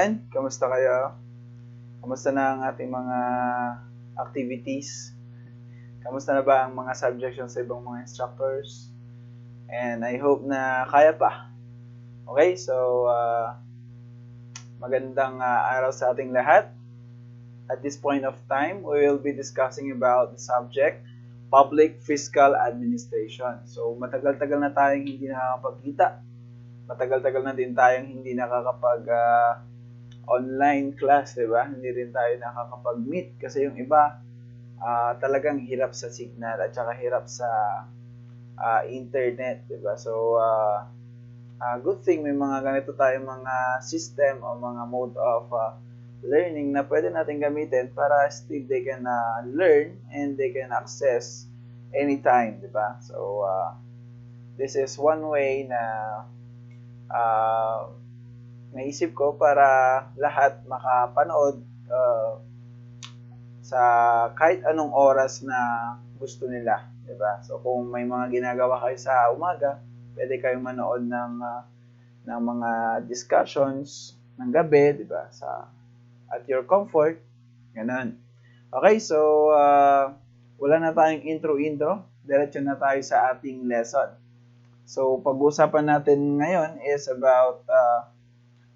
dyan? Kamusta kayo? Kamusta na ang ating mga activities? Kamusta na ba ang mga subjects sa ibang mga instructors? And I hope na kaya pa. Okay, so magandang araw sa ating lahat. At this point of time, we will be discussing about the subject, Public Fiscal Administration. So matagal-tagal na tayong hindi nakakapagkita. Matagal-tagal na din tayong hindi nakakapag online class, di ba? Hindi rin tayo nakakapag-meet kasi yung iba talagang hirap sa signal at saka hirap sa internet, di ba? So good thing may mga ganito tayong mga system o mga mode of learning na pwede natin gamitin para still they can learn and they can access anytime, di ba? So this is one way na naisip ko para lahat makapanood sa kahit anong oras na gusto nila, 'di ba? So kung may mga ginagawa kayo sa umaga, pwede kayong manood ng mga discussions ng gabi, 'di ba? At your comfort, ganun. Okay, so wala na tayong intro, diretso na tayo sa ating lesson. So, pag-uusapan natin ngayon is about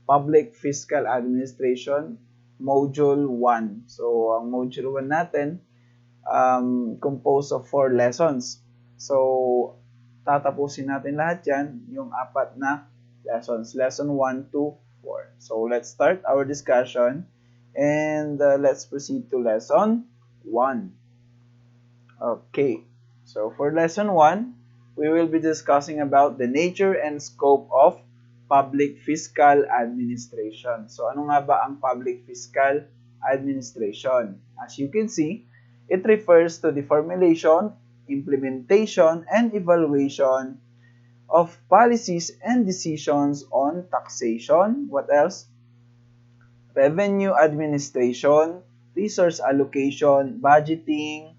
Public Fiscal Administration, Module 1. So, ang Module 1 natin, composed of 4 lessons. So, tatapusin natin lahat yan, yung 4 na lessons. Lesson 1 to 4. So, let's start our discussion and let's proceed to Lesson 1. Okay. So, for Lesson 1, we will be discussing about the nature and scope of Public Fiscal Administration. So, ano nga ba ang Public Fiscal Administration? As you can see, it refers to the formulation, implementation, and evaluation of policies and decisions on taxation. What else? Revenue administration, resource allocation, budgeting,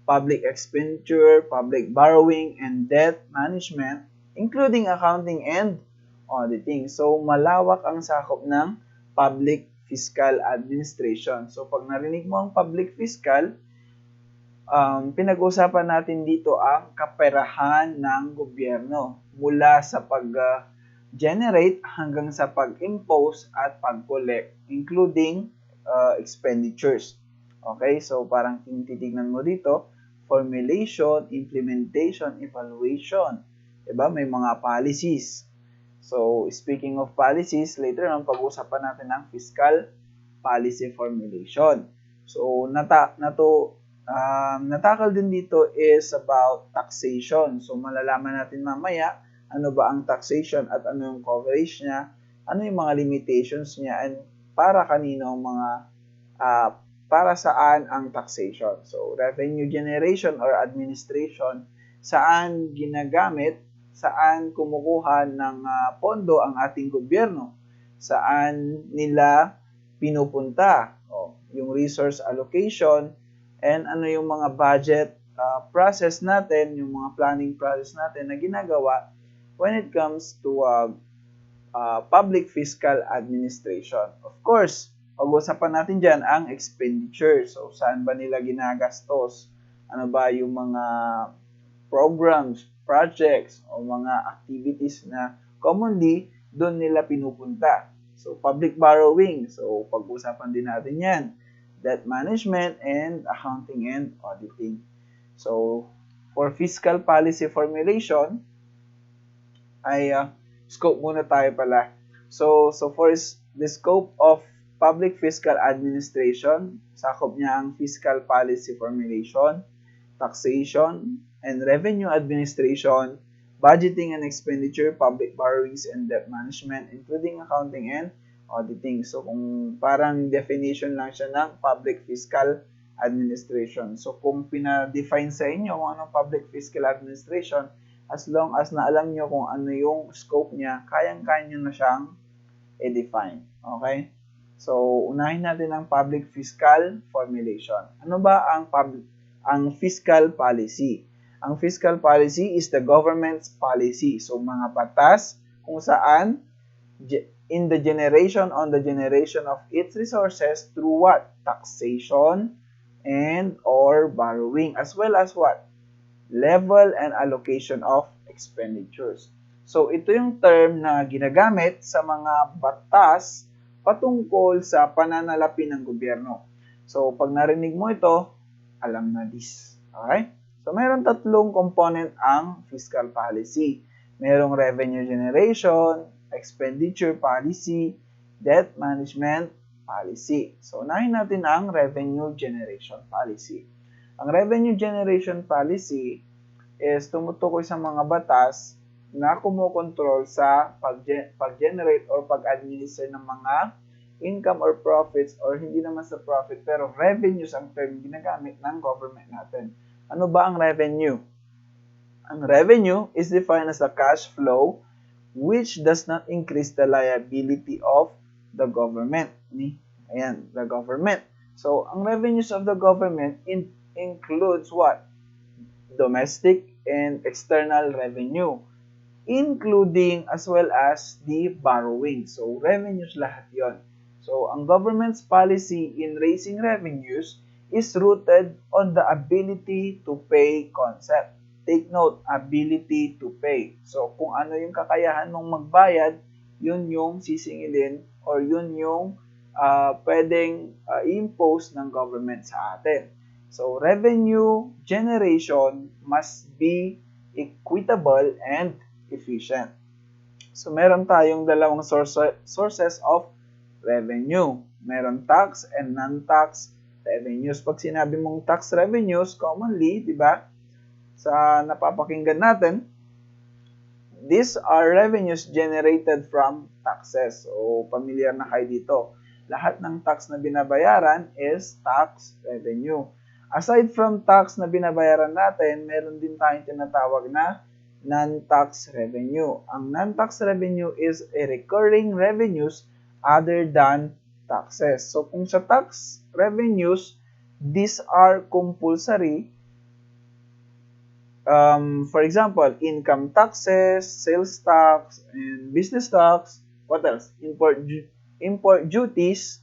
public expenditure, public borrowing, and debt management, including accounting and auditing. So, malawak ang sakop ng Public Fiscal Administration. So, pag narinig mo ang Public Fiscal, pinag-usapan natin dito ang kaperahan ng gobyerno mula sa pag-generate hanggang sa pag-impose at pag-collect, including expenditures. Okay, so parang titignan mo dito, formulation, implementation, evaluation. Diba? May mga policies. So, speaking of policies, later on pag-usapan natin ng fiscal policy formulation. So, natakal din dito is about taxation. So, malalaman natin mamaya ano ba ang taxation at ano yung coverage niya, ano yung mga limitations niya, and para kanino ang mga para saan ang taxation. So, revenue generation or administration, saan ginagamit, saan kumukuha ng pondo ang ating gobyerno, saan nila pinupunta, yung resource allocation, and ano yung mga budget process natin, yung mga planning process natin na ginagawa when it comes to public fiscal administration. Of course, pag-usapan natin dyan ang expenditure. So, saan ba nila ginagastos? Ano ba yung mga programs, projects, o mga activities na commonly doon nila pinupunta. So, public borrowing. So, pag-usapan din natin yan. Debt management and accounting and auditing. So, for fiscal policy formulation, ay scope muna tayo pala. So for the scope of Public Fiscal Administration, sakop niya ang fiscal policy formulation, taxation, and revenue administration, budgeting and expenditure, public borrowings, and debt management, including accounting and auditing. So, kung parang definition lang siya ng Public Fiscal Administration. So, kung pinadefine sa inyo kung anong Public Fiscal Administration, as long as na alam nyo kung ano yung scope niya, kayang-kaya nyo na siyang i-define. Okay? So, unahin natin ang public fiscal formulation. Ano ba ang fiscal policy? Ang fiscal policy is the government's policy. So, mga batas kung saan in the generation of its resources through what? Taxation and or borrowing, as well as what? Level and allocation of expenditures. So ito yung term na ginagamit sa mga batas patungkol sa pananalapi ng gobyerno. So pag narinig mo ito, alam na this. Okay? So mayroon tatlong component ang fiscal policy. Merong revenue generation, expenditure policy, debt management policy. So unahin natin ang revenue generation policy. Ang revenue generation policy is tumutukoy sa mga batas na kumukontrol sa pag-generate or pag-administer ng mga income or profits, or hindi naman sa profit pero revenues ang term ginagamit ng government natin. Ano ba ang revenue? Ang revenue is defined as a cash flow which does not increase the liability of the government. Ayan, the government. So, ang revenues of the government includes what? Domestic and external revenue, including as well as the borrowing. So, revenues lahat yon. So, ang government's policy in raising revenues is rooted on the ability to pay concept. Take note, ability to pay. So, kung ano yung kakayahan mong magbayad, yun yung sisingilin or yun yung pwedeng impose ng government sa atin. So, revenue generation must be equitable and efficient. So, meron tayong dalawang sources of revenue. Meron tax and non-tax revenues. Pag sinabi mong tax revenues, commonly, di ba, sa napapakinggan natin, these are revenues generated from taxes. So, familiar na kayo dito. Lahat ng tax na binabayaran is tax revenue. Aside from tax na binabayaran natin, meron din tayong tinatawag na non-tax revenue. Ang non-tax revenue is a recurring revenues other than taxes. So, kung sa tax revenues, these are compulsory. For example, income taxes, sales tax, and business tax. What else? Import duties.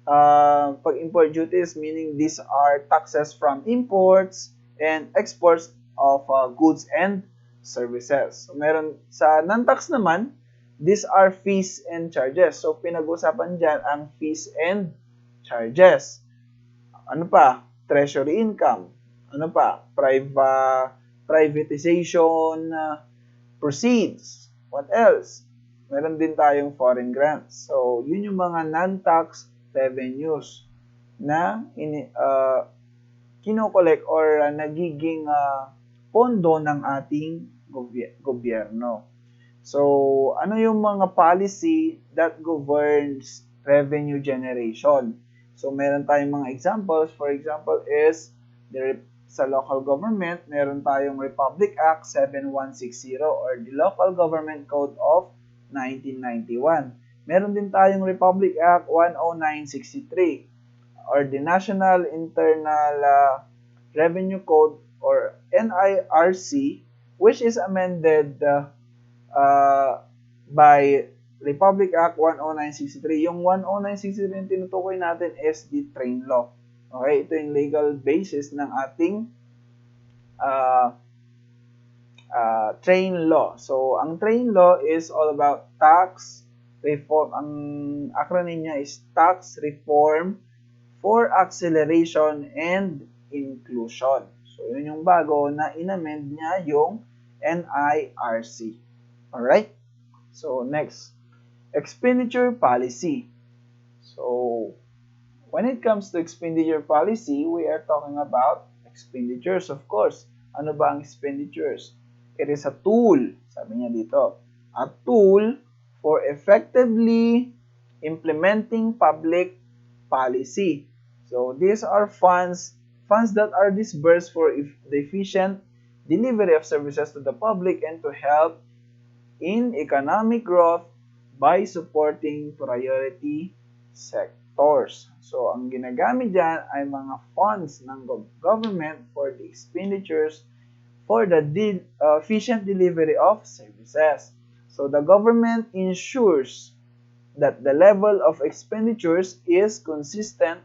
Pag import duties, meaning these are taxes from imports and exports of goods and services. So, meron sa non-tax naman, these are fees and charges. So, pinag-usapan dyan ang fees and charges. Ano pa? Treasury income. Ano pa? Privatization proceeds. What else? Meron din tayong foreign grants. So, yun yung mga non-tax revenues na kinokolek or nagiging pondo ng ating gobyerno. So, ano yung mga policy that governs revenue generation? So, meron tayong mga examples. For example is, sa local government, meron tayong Republic Act 7160 or the Local Government Code of 1991. Meron din tayong Republic Act 10963 or the National Internal Revenue Code or NIRC, which is amended by Republic Act 10963. Yung 10963 yung tinutukoy natin is the train law. Okay, ito yung legal basis ng ating train law. So, ang train law is all about tax reform. Ang acronym niya is Tax Reform for Acceleration and Inclusion. So, yun yung bago na inamend niya yung NIRC. Alright? So, next. Expenditure policy. So, when it comes to expenditure policy, we are talking about expenditures, of course. Ano ba ang expenditures? It is a tool, sabi niya dito, a tool for effectively implementing public policy. So, these are funds that are disbursed for the efficient delivery of services to the public and to help in economic growth by supporting priority sectors. So, ang ginagamit dyan ay mga funds ng government for the expenditures for the efficient delivery of services. So, the government ensures that the level of expenditures is consistent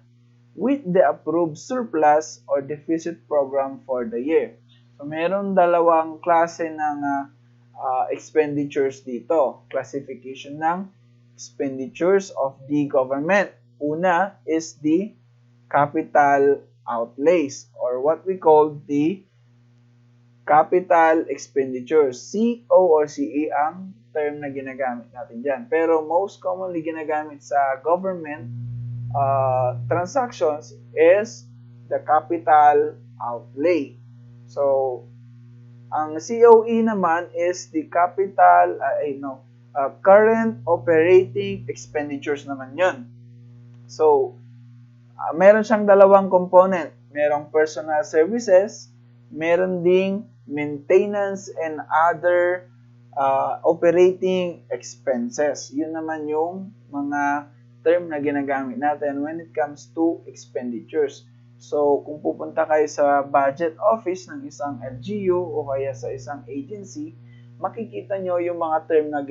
with the approved surplus or deficit program for the year. So, meron dalawang klase ng expenditures dito. Classification ng expenditures of the government. Una is the capital outlays or what we call the capital expenditures. CO or CE ang term na ginagamit natin dyan. Pero most commonly ginagamit sa government transactions is the capital outlay. So, ang COE naman is the current operating expenditures naman yun. So, meron siyang dalawang component. Merong personal services, meron ding maintenance and other operating expenses. Yun naman yung mga term na ginagamit natin when it comes to expenditures. So, kung pupunta kayo sa budget office ng isang LGU o kaya sa isang agency, makikita nyo yung mga term na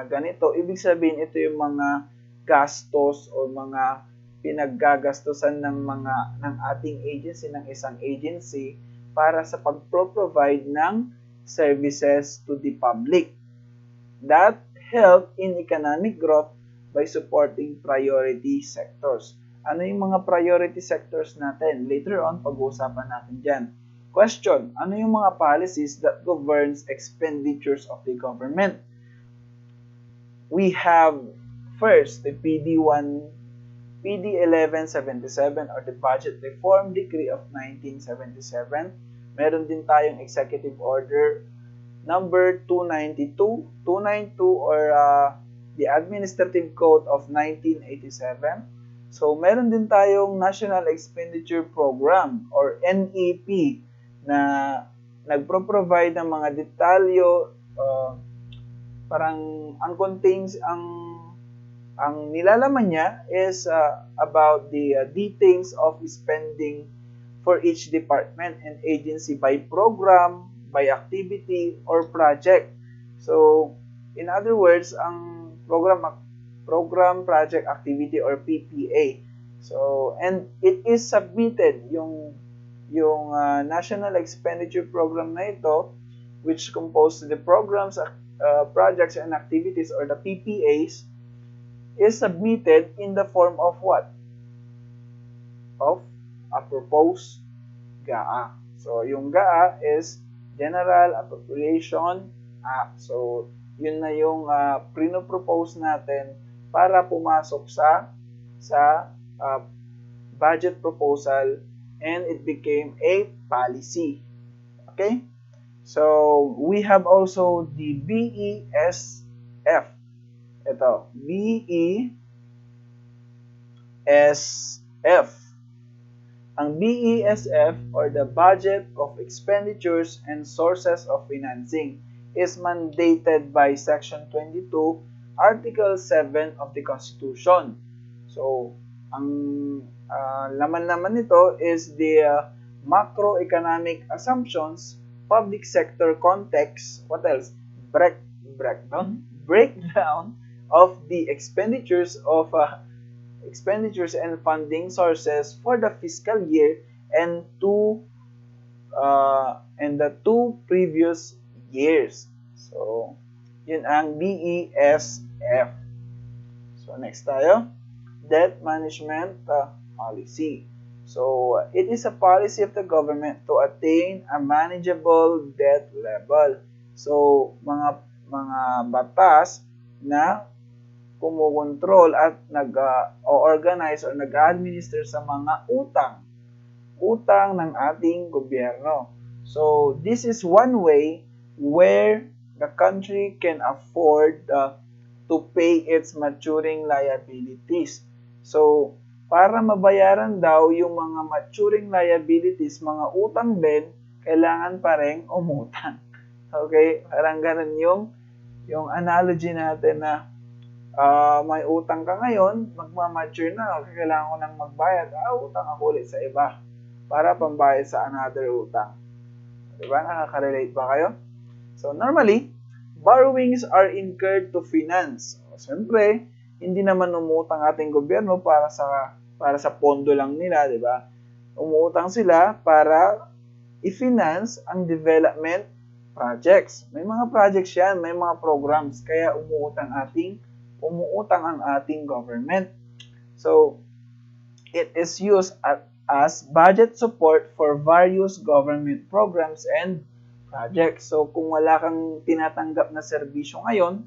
ganito. Ibig sabihin, ito yung mga gastos o mga pinaggagastusan ng ating agency, ng isang agency para sa pag-provide ng services to the public that help in economic growth by supporting priority sectors. Ano yung mga priority sectors natin? Later on, pag-uusapan natin dyan. Question, ano yung mga policies that governs expenditures of the government? We have first the PD 1177 or the Budget Reform Decree of 1977. Meron din tayong Executive Order number 292 or the Administrative Code of 1987. So, meron din tayong National Expenditure Program or NEP na nagpro-provide ng mga detalyo, parang ang nilalaman niya is about the details of spending for each department and agency by program, by activity, or project. So, in other words, ang program, project, activity, or PPA. So, and it is submitted, yung National Expenditure Program na ito, which composed the programs, projects, and activities, or the PPAs, is submitted in the form of what? Of a proposed GAA. So, yung GAA is General Appropriation Act. So, yun na yung pinopropose natin para pumasok sa budget proposal and it became a policy. Okay? So, we have also the BESF. Ito, BESF. Ang BESF or the Budget of Expenditures and Sources of Financing is mandated by Section 22, Article 7 of the Constitution. So, ang laman naman nito is the macroeconomic assumptions, public sector context, what else? Breakdown of the expenditures and funding sources for the fiscal year and the two previous years. So, yun ang BESF. So, next tayo. Debt Management Policy. So, it is a policy of the government to attain a manageable debt level. So, mga batas na kumukontrol at nag-organize or nag-administer sa mga utang ng ating gobyerno. So, this is one way where the country can afford to pay its maturing liabilities. So, para mabayaran daw yung mga maturing liabilities, mga utang din, kailangan pa rin umutang. Okay? Parang ganun yung analogy natin na may utang ka ngayon, magmamature na, kailangan ko nang magbayad, utang ako ulit sa iba para pambayad sa another utang. Diba? Nakaka-relate ba kayo? So, normally, borrowings are incurred to finance. Siyempre, hindi naman umutang ating gobyerno para sa pondo lang nila, di ba? Umuutang sila para i-finance ang development projects. May mga projects yan, may mga programs, kaya umuutang ang ating government. So, it is used as budget support for various government programs and projects. So, kung wala kang tinatanggap na serbisyo ngayon,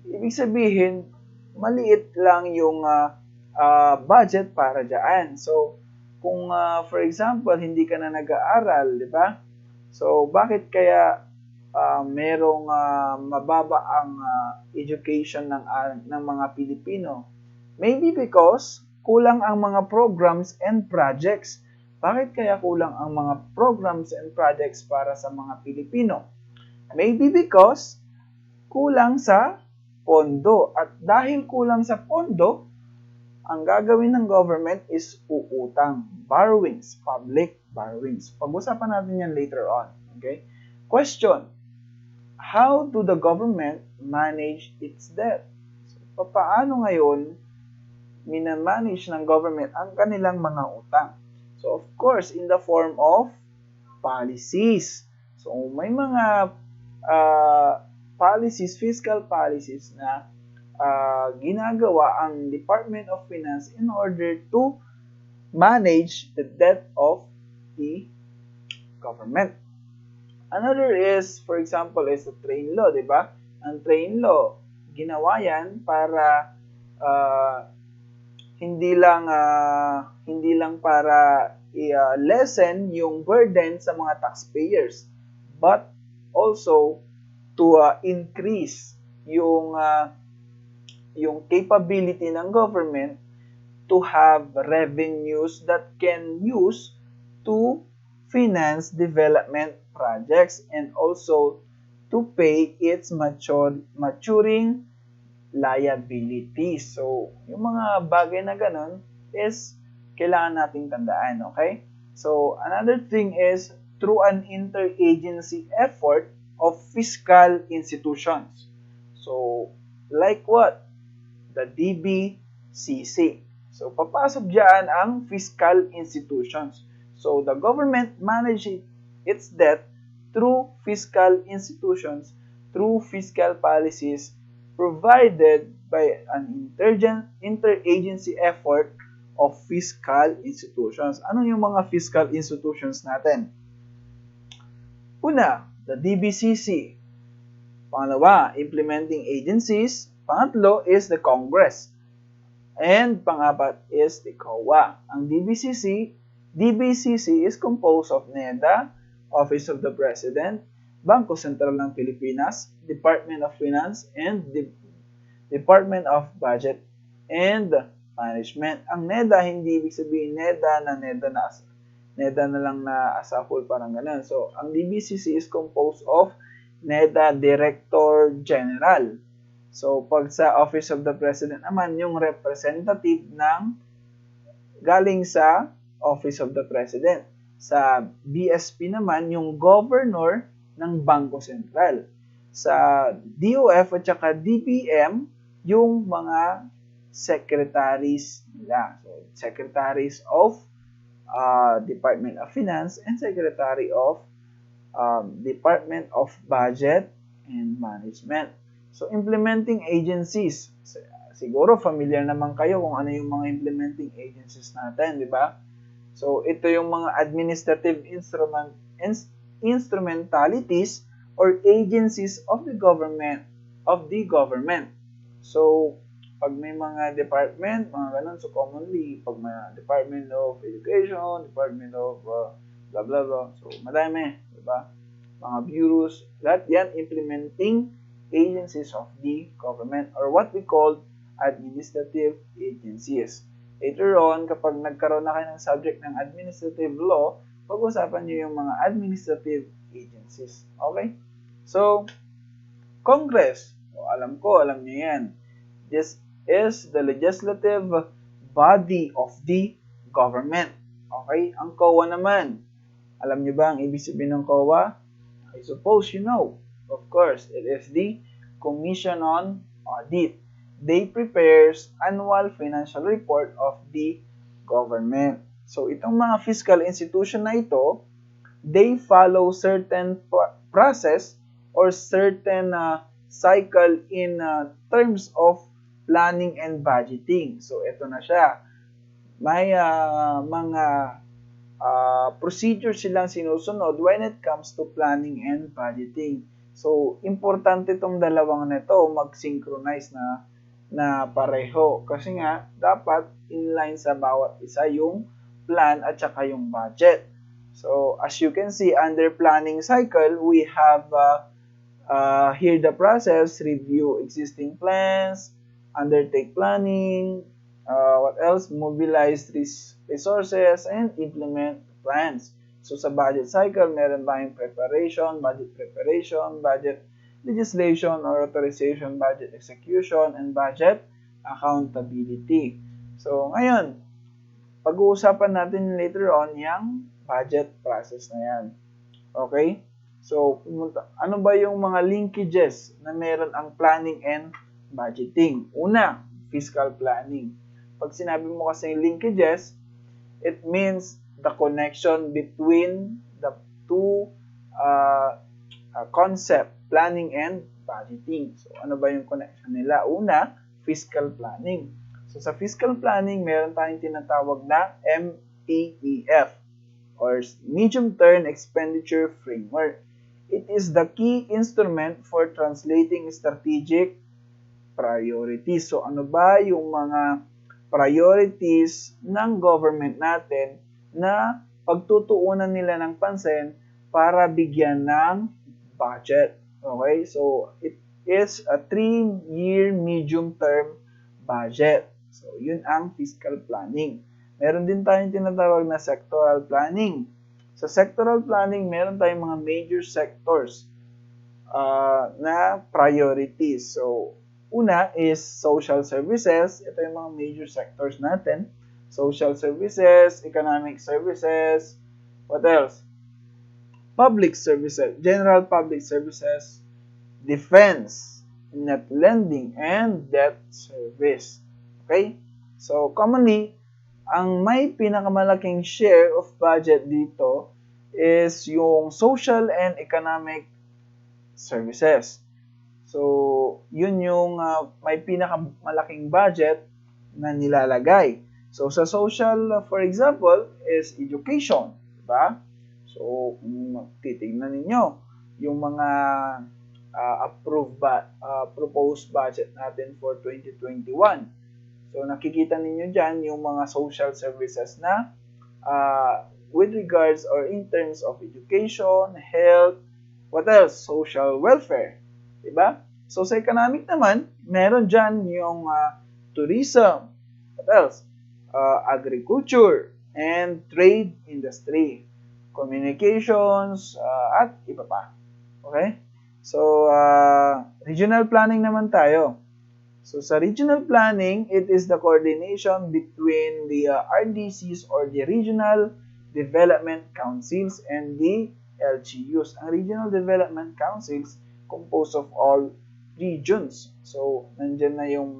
ibig sabihin, maliit lang yung budget para dyan. So, kung for example, hindi ka na nag-aaral, di ba? So, bakit kaya merong mababa ang education ng mga Pilipino? Maybe because kulang ang mga programs and projects. Bakit kaya kulang ang mga programs and projects para sa mga Pilipino? Maybe because kulang sa pondo. At dahil kulang sa pondo, ang gagawin ng government is uutang. Borrowings, public borrowings. Pag-usapan natin yan later on. Okay? Question, how do the government manage its debt? So, paano ngayon minamanage ng government ang kanilang mga utang? So, of course, in the form of policies. So, may mga policies, fiscal policies na ginagawa ang Department of Finance in order to manage the debt of the government. Another is, for example, is the train law, di ba? Ang train law, ginawa yan para hindi lang para lessen yung burden sa mga taxpayers, but also to increase yung capability ng government to have revenues that can use to finance development projects and also to pay its maturing liabilities. So, yung mga bagay na ganun is kailangan nating tandaan, okay? So, another thing is through an interagency effort of fiscal institutions. So, like what? The DBCC. So, papasok dyan ang fiscal institutions. So, the government manages its debt through fiscal institutions, through fiscal policies provided by an interagency effort of fiscal institutions. Ano yung mga fiscal institutions natin? Una, the DBCC. Pangalawa, implementing agencies. Pangatlo is the Congress. And pangapat is the COA. Ang DBCC is composed of NEDA, Office of the President, Bangko Sentral ng Pilipinas, Department of Finance, and Department of Budget and Management. Ang NEDA, hindi ibig sabihin NEDA na lang na as a whole, parang ganun. So, ang DBCC is composed of NEDA Director General. So, pag sa Office of the President naman, yung representative ng galing sa Office of the President. Sa BSP naman, yung governor ng Bangko Sentral. Sa DOF at saka DBM, yung mga secretaries nila. So, secretaries of Department of Finance and Secretary of Department of Budget and Management. So, implementing agencies. Siguro familiar naman kayo kung ano yung mga implementing agencies natin, di ba? So, ito yung mga administrative instrumentalities or agencies of the government. So, pag may mga department, mga ganun, so commonly, pag may Department of Education, Department of blah blah blah, so madami, di ba? Mga bureaus, lahat yan implementing agencies of the government or what we call administrative agencies. Later on, kapag nagkaroon na kayo ng subject ng administrative law, pag-usapan nyo yung mga administrative agencies. Okay? So, Congress. So, alam nyo yan. This is the legislative body of the government. Okay? Ang COA naman. Alam nyo ba ang ibig sabihin ng COA? I suppose you know. Of course, it is the Commission on Audit. they prepares annual financial report of the government. So itong mga fiscal institution na ito, they follow certain process or certain cycle in terms of planning and budgeting. So ito na siya. May mga procedure silang sinusunod when it comes to planning and budgeting. So, importante itong dalawang na ito mag-synchronize na pareho. Kasi nga, dapat inline sa bawat isa yung plan at saka yung budget. So, as you can see, under planning cycle, we have here the process, review existing plans, undertake planning, what else? Mobilize resources and implement plans. So sa budget cycle, meron tayong preparation, budget legislation or authorization, budget execution, and budget accountability. So ngayon, pag-uusapan natin later on yung budget process na yan. Okay? So, ano ba yung mga linkages na meron ang planning and budgeting? Una, fiscal planning. Pag sinabi mo kasi yung linkages, it means the connection between the two concept, planning and budgeting. So, ano ba yung connection nila? Una, fiscal planning. So, sa fiscal planning, meron tayong tinatawag na MEF or Medium Term Expenditure Framework. It is the key instrument for translating strategic priorities. So, ano ba yung mga priorities ng government natin na pagtutuunan nila ng pansin para bigyan ng budget. Okay? So, it is a 3-year medium-term budget. So, yun ang fiscal planning. Meron din tayong tinatawag na sectoral planning. Sa sectoral planning, meron tayong mga major sectors na priorities. So, una is social services. Ito yung mga major sectors natin. Social services, economic services, what else? Public services, general public services, defense, net lending, and debt service. Okay? So, commonly, ang may pinakamalaking share of budget dito is yung social and economic services. So, yun yung may pinakamalaking budget na nilalagay. So, sa social, for example, is education. Diba? So, kung titignan ninyo, yung mga proposed budget natin for 2021. So, nakikita ninyo dyan yung mga social services na with regards or in terms of education, health, what else? Social welfare. Diba? So, sa economic naman, meron dyan yung tourism. What else? Agriculture and trade industry. Communications, at iba pa. Okay? So, regional planning naman tayo. So, sa regional planning, it is the coordination between the RDCs or the Regional Development Councils and the LGUs. Ang Regional Development Councils composed of all regions. So, nandyan na yung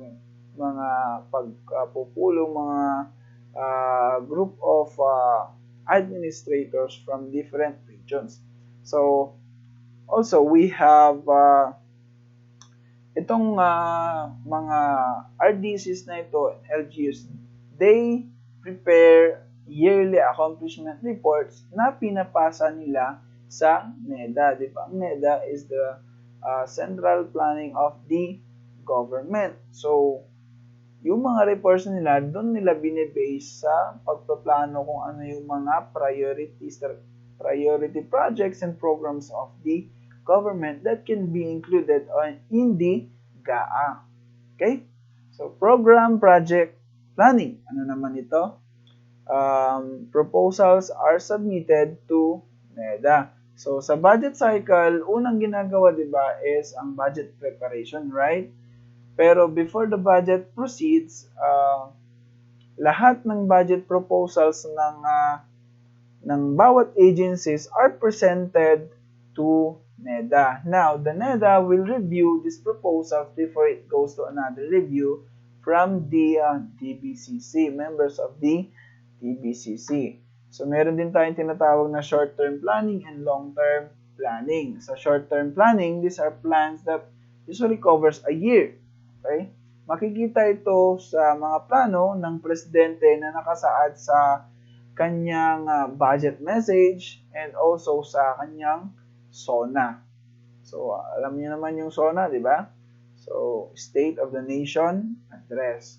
mga pagpupulong, mga group of administrators from different regions. So, also, we have itong mga RDCs na ito, LGUs, they prepare yearly accomplishment reports na pinapasa nila sa NEDA. Diba? NEDA is the central planning of the government. So, yung mga reports nila, doon nila binibase sa pagpaplano kung ano yung mga priority projects and programs of the government that can be included in the GAA. Okay? So, program, project, planning. Ano naman ito? Proposals are submitted to NEDA. So, sa budget cycle, unang ginagawa, diba, is ang budget preparation, right? Pero before the budget proceeds, lahat ng budget proposals ng bawat agencies are presented to NEDA. Now, the NEDA will review these proposals before it goes to another review from the TBCC, members of the TBCC. So, meron din tayong tinatawag na short-term planning and long-term planning. Sa short-term planning, these are plans that usually covers a year. Okay? Makikita ito sa mga plano ng presidente na nakasaad sa kanyang budget message and also sa kanyang SONA. So, alam niyo naman yung SONA, di ba? So, State of the Nation Address.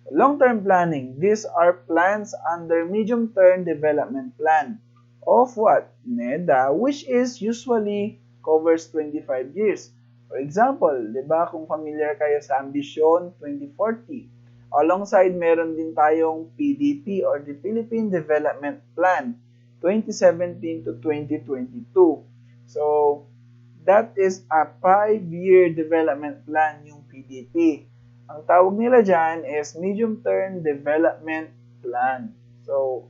Long-term planning. These are plans under medium-term development plan of what? NEDA, which is usually covers 25 years. For example, di ba, kung familiar kayo sa Ambition 2040, alongside meron din tayong PDP or the Philippine Development Plan 2017 to 2022. So, that is a 5-year development plan yung PDP. Ang tawag nila dyan is Medium-Term Development Plan. So,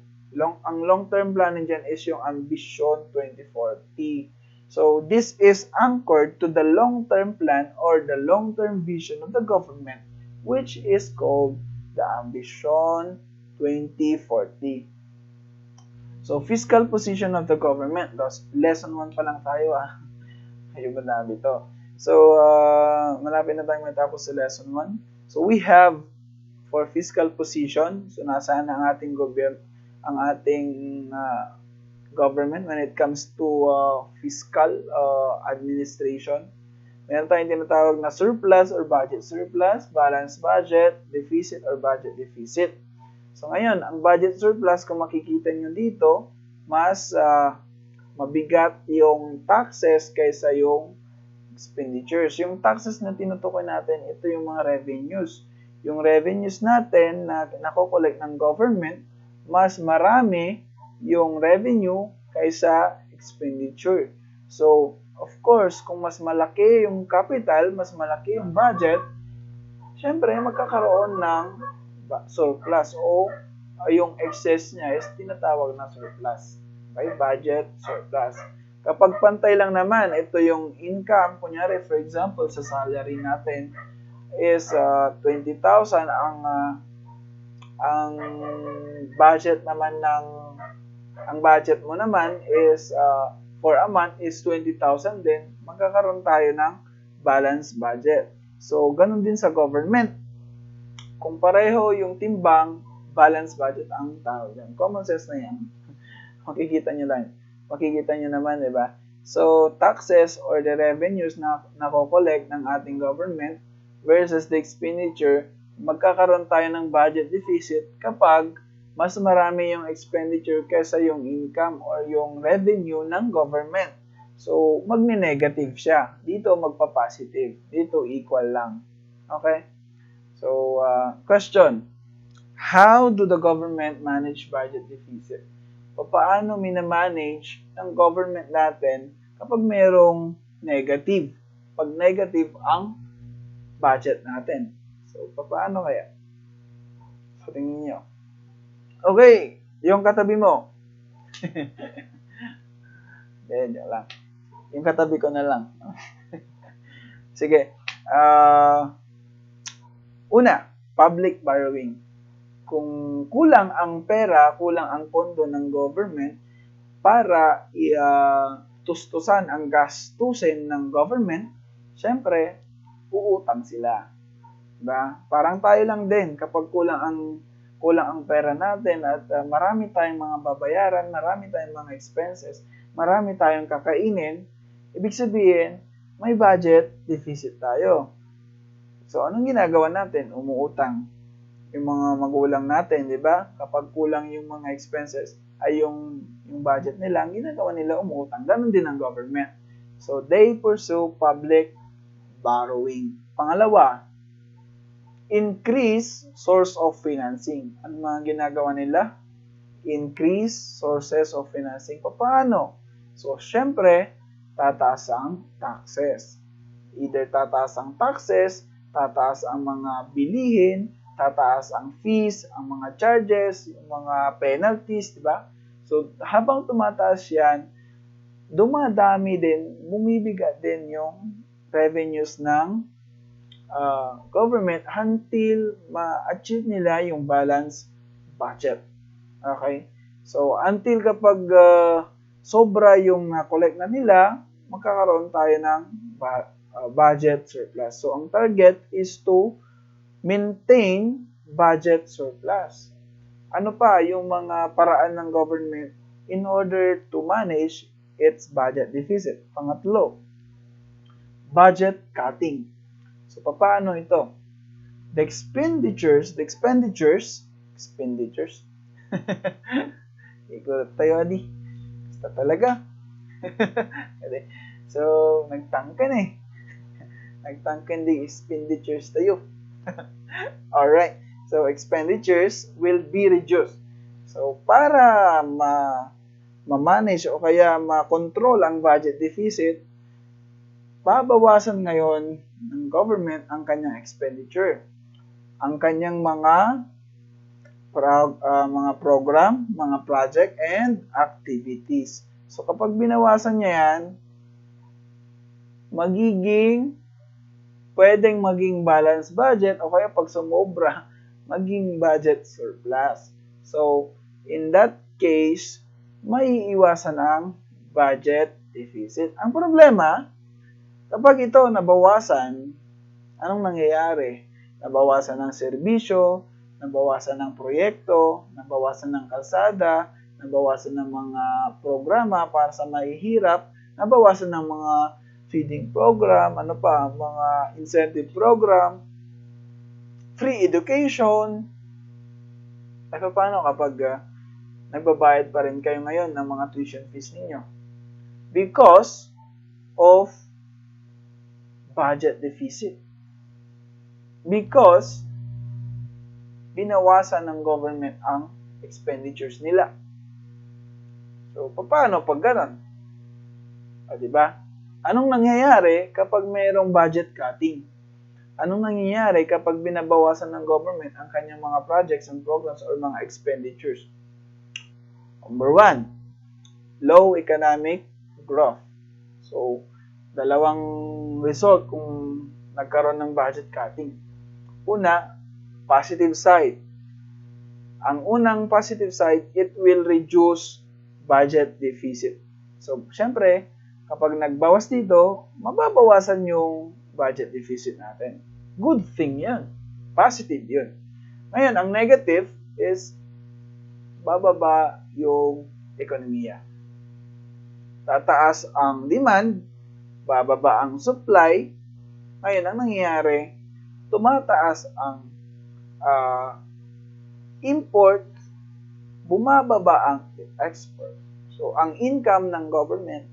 ang long-term plan dyan is yung Ambition 2040. So, this is anchored to the long-term plan or the long-term vision of the government, which is called the Ambition 2040. So, fiscal position of the government. Lesson 1 pa lang tayo Ayun ba nabi to? So, malapit na tayong matapos sa lesson 1. So, we have for fiscal position. So, nasaan ang ating government when it comes to fiscal administration. Meron tayong tinatawag na surplus or budget surplus, balanced budget, deficit or budget deficit. So ngayon, ang budget surplus, kung makikita nyo dito, mas mabigat yung taxes kaysa yung expenditures. Yung taxes na tinutukoy natin, ito yung mga revenues. Yung revenues natin na nakokolekt ng government, mas marami yung revenue kaysa expenditure. So, of course, kung mas malaki yung capital, mas malaki yung budget, syempre magkakaroon ng surplus o yung excess niya is tinatawag na surplus. Okay? Budget, surplus. Kapag pantay lang naman, ito yung income, kunyari for example, sa salary natin is 20,000, ang budget naman ang budget mo naman is for a month is 20,000 din, magkakaroon tayo ng balanced budget. So, ganun din sa government. Kung pareho yung timbang, balanced budget ang tawag yan. Common sense na yan. Makikita nyo lang. Makikita nyo naman, di ba? So, taxes or the revenues na nakokolekt ng ating government versus the expenditure, magkakaroon tayo ng budget deficit kapag mas marami yung expenditure kaysa yung income or yung revenue ng government. So, magne-negative siya. Dito, magpa-positive. Dito, equal lang. Okay? So, question. How do the government manage budget deficit? Paano minamanage ng government natin kapag mayroong negative? Pag negative ang budget natin. So, paano kaya? So, tingin nyo. Okay, yung katabi mo. Hindi lang. Yung katabi ko na lang. Sige. Una, public borrowing. Kung kulang ang pera, kulang ang pondo ng government para tustusan ang gastusin ng government, syempre, uutang sila. Diba? Parang tayo lang din kapag kulang ang pera natin at marami tayong mga babayaran, marami tayong mga expenses, marami tayong kakainin, ibig sabihin, may budget deficit tayo. So, anong ginagawa natin? Umuutang. Yung mga magulang natin, di ba? Kapag kulang yung mga expenses, ay yung budget nila, ang ginagawa nila umuutang. Ganun din ang government. So, they pursue public borrowing. Pangalawa, increase source of financing. Ano mga ginagawa nila? Increase sources of financing. Paano? So, syempre, tataas ang taxes. Either tataas ang taxes, tataas ang mga bilihin, tataas ang fees, ang mga charges, yung mga penalties, di ba? So, habang tumataas yan, dumadami din, bumibigat din yung revenues ng government until ma-achieve nila yung balanced budget. Okay? So, until kapag sobra yung na-collect na nila, magkakaroon tayo ng budget surplus. So, ang target is to maintain budget surplus. Ano pa yung mga paraan ng government in order to manage its budget deficit? Pangatlo, budget cutting. So, paano ito? The expenditures, ikulat tayo, adi. Basta talaga. So, nagtangkan eh. Nagtangkan din expenditures tayo. Alright. So, expenditures will be reduced. So, para ma-manage o kaya ma-control ang budget deficit, babawasan ngayon ng government ang kanyang expenditure. Ang kanyang mga program, mga project, and activities. So, kapag binawasan niya yan, pwedeng maging balanced budget o kaya pag sumobra, maging budget surplus. So, in that case, maiiwasan ang budget deficit. Ang problema, kapag ito nabawasan, anong nangyayari? Nabawasan ng serbisyo, nabawasan ng proyekto, nabawasan ng kalsada, nabawasan ng mga programa para sa mahihirap, nabawasan ng mga feeding program, mga incentive program, free education. Ay paano kapag nagbabayad pa rin kayo ngayon ng mga tuition fees ninyo? Because of budget deficit. Because binawasan ng government ang expenditures nila. So, paano pag ganun? Diba? Anong nangyayari kapag mayroong budget cutting? Anong nangyayari kapag binabawasan ng government ang kanyang mga projects and programs or mga expenditures? Number 1, low economic growth. So, dalawang result kung nagkaroon ng budget cutting. Una, positive side. Ang unang positive side, it will reduce budget deficit. So, syempre, kapag nagbawas dito, mababawasan yung budget deficit natin. Good thing yan. Positive yun. Ngayon, ang negative is bababa yung ekonomiya. Tataas ang demand, bababa ang supply. Ngayon, ang nangyayari, tumataas ang import, bumababa ang export. So, ang income ng government,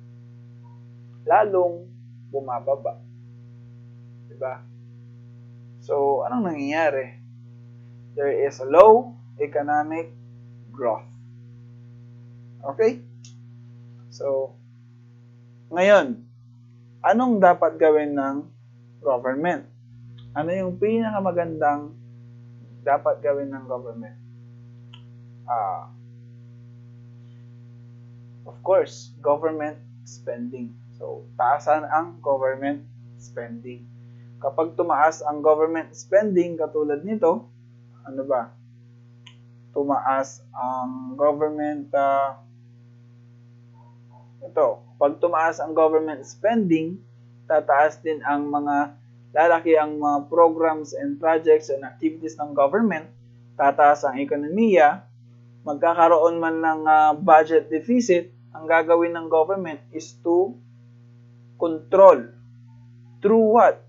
lalong bumababa. Diba? So, anong nangyayari? There is a low economic growth. Okay? So, ngayon, anong dapat gawin ng government? Ano yung pinakamagandang dapat gawin ng government? Of course, government spending. So, taasan ang government spending. Kapag tumaas ang government spending, katulad nito, ano ba? Tumaas ang government, pag tumaas ang government spending, tataas din ang lalaki ang mga programs and projects and activities ng government, tataas ang ekonomiya, magkakaroon man ng budget deficit, ang gagawin ng government is to control through what?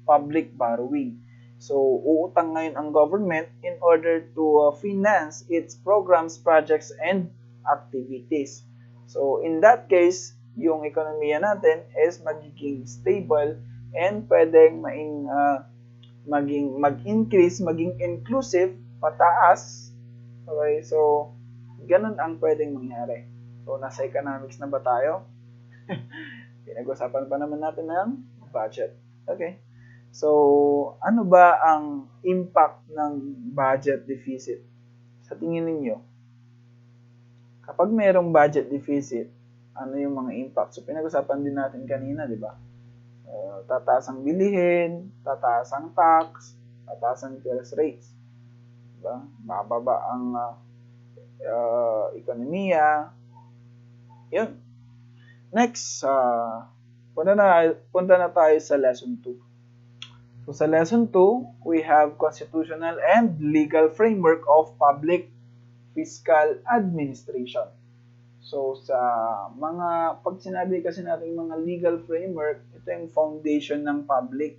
Public borrowing. So, uutang ngayon ang government in order to finance its programs, projects, and activities. So, in that case, yung ekonomiya natin is magiging stable and pwedeng mag-increase, maging inclusive, pataas. Okay, so, ganun ang pwedeng mangyari. So, nasa economics na ba tayo? Pinag-usapan pa naman natin ng budget. Okay. So, ano ba ang impact ng budget deficit? Sa tingin ninyo, kapag mayroong budget deficit, ano yung mga impact. So, pinag-usapan din natin kanina, di ba? Tataas ang bilihin, tataas ang tax, tataas ang interest rates. Diba? Bababa ang ekonomiya. Yun. Next, punta na tayo sa lesson 2. So, sa lesson 2, we have constitutional and legal framework of public fiscal administration. So, sa pag sinabi kasi natin mga legal framework, ito yung foundation ng public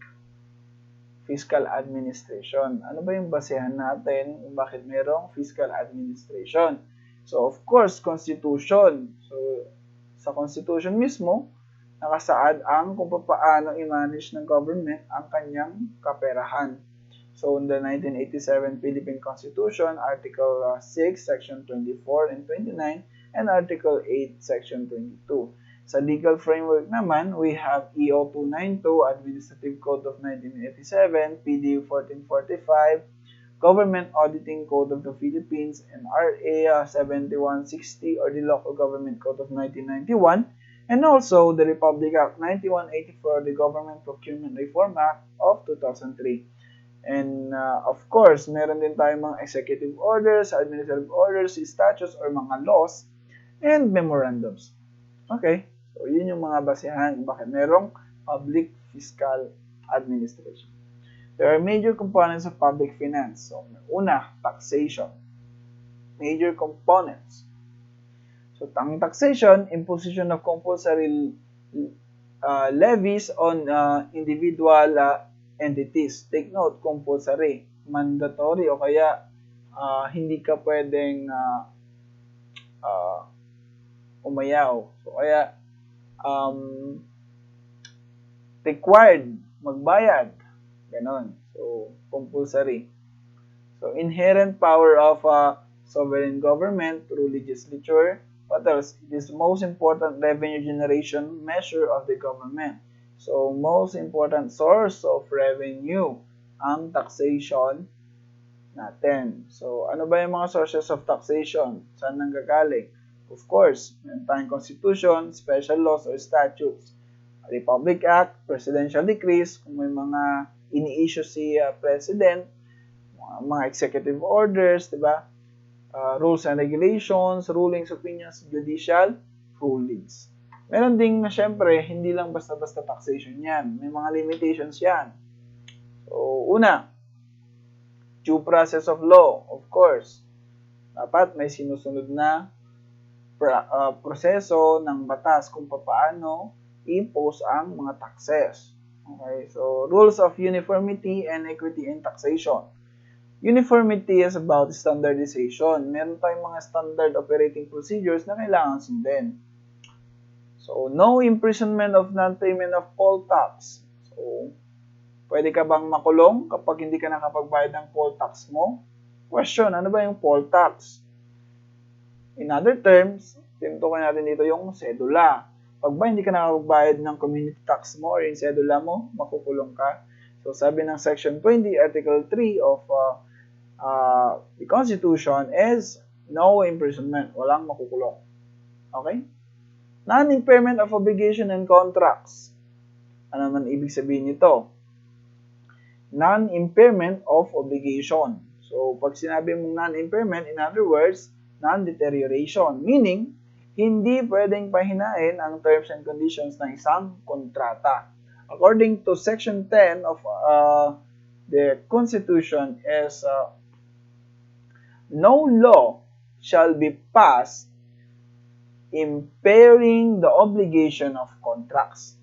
fiscal administration. Ano ba yung basehan natin kung bakit merong fiscal administration? So, of course, Constitution. So, sa Constitution mismo, nakasaad ang kung paano i-manage ng government ang kanyang kaperahan. So, in the 1987 Philippine Constitution, Article 6, Section 24 and 29, and Article 8, Section 22. Sa legal framework naman, we have EO 292, Administrative Code of 1987, PDU 1445, Government Auditing Code of the Philippines, and RA 7160, or the Local Government Code of 1991, and also the Republic Act 9184, the Government Procurement Reform Act of 2003. And of course, meron din tayong mga executive orders, administrative orders, statutes, or mga laws, and memorandums. Okay, so yun yung mga basehan bakit merong public fiscal administration. There are major components of public finance. So, una, taxation. Major components. So, ang taxation, imposition of compulsory levies on individual entities. Take note, compulsory, mandatory, o kaya hindi ka pwedeng umayaw. So, kaya required magbayad. Ganon. So, compulsory. So, inherent power of sovereign government through legislature. What else? It is most important revenue generation measure of the government. So, most important source of revenue ang taxation natin. So, ano ba yung mga sources of taxation? Saan nanggagaling? Of course, meron tayong Constitution, special laws or statutes, Republic Act, Presidential Decrees, kung may mga ini-issue si President, mga executive orders, diba? Rules and regulations, rulings, opinions, judicial rulings. Meron ding na syempre, hindi lang basta-basta taxation yan. May mga limitations yan. So, una, due process of law, of course. Dapat may sinusunod na proseso ng batas kung paano i-impose ang mga taxes. Okay, so rules of uniformity and equity in taxation. Uniformity is about standardization. Meron tayong mga standard operating procedures na kailangan sundin. So, no imprisonment of non-payment of poll tax. So, pwede ka bang makulong kapag hindi ka nakapagbayad ng poll tax mo? Question, ano ba yung poll tax? In other terms, tinutukoy natin dito yung sedula. Pag ba hindi ka nakapagbayad ng community tax mo or yung sedula mo, makukulong ka. So, sabi ng Section 20, Article 3 of the Constitution is no imprisonment. Walang makukulong. Okay? Non-impairment of obligation and contracts. Ano man ibig sabihin nito? Non-impairment of obligation. So, pag sinabi mong non-impairment, in other words, non-deterioration. Meaning, hindi pwedeng pahinain ang terms and conditions ng isang kontrata. According to Section 10 of the Constitution is no law shall be passed impairing the obligation of contracts.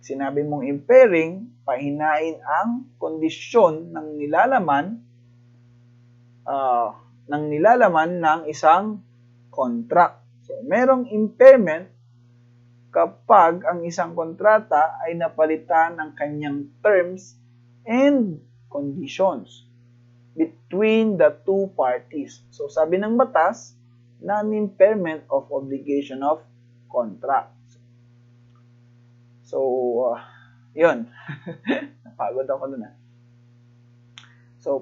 Sinabi mong impairing, pahinain ang kondisyon ng nilalaman ng isang contract. So, merong impairment kapag ang isang kontrata ay napalitan ng kanyang terms and conditions between the two parties. So, sabi ng batas, non-impairment of obligation of contract. So, yun. Napagod ako dun. So,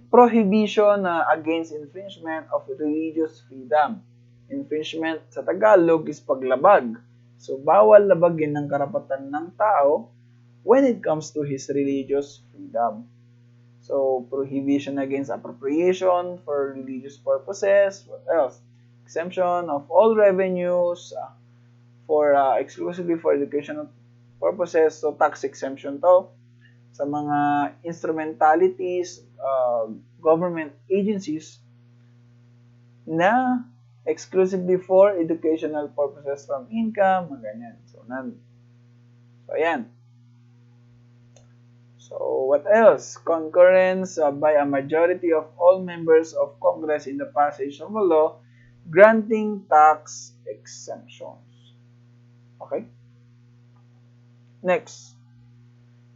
prohibition against infringement of religious freedom. Infringement sa Tagalog is paglabag. So, bawal labagin ng karapatan ng tao when it comes to his religious freedom. So, prohibition against appropriation for religious purposes. What else? Exemption of all revenues for exclusively for educational purposes. So, tax exemption to. Sa mga instrumentalities, government agencies na exclusively for educational purposes from income, mga ganyan. So, ayan. So, what else? Concurrence by a majority of all members of Congress in the passage of a law granting tax exemptions. Okay? Next,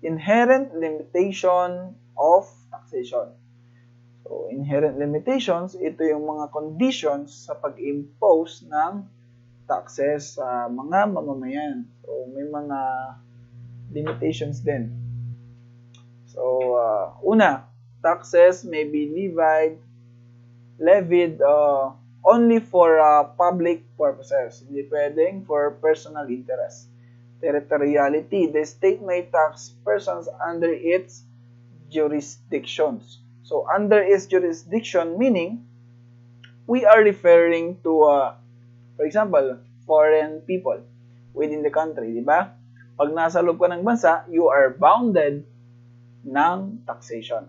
inherent limitation of taxation. So, inherent limitations, ito yung mga conditions sa pag-impose ng taxes sa mga mamamayan. So, may mga limitations din. So, una, taxes may be levied only for public purposes. Hindi pwedeng for personal interest. Territoriality, the state may tax persons under its jurisdictions. So, under its jurisdiction, meaning, we are referring to, for example, foreign people within the country, di ba? Pag nasa loob ka ng bansa, you are bounded ng taxation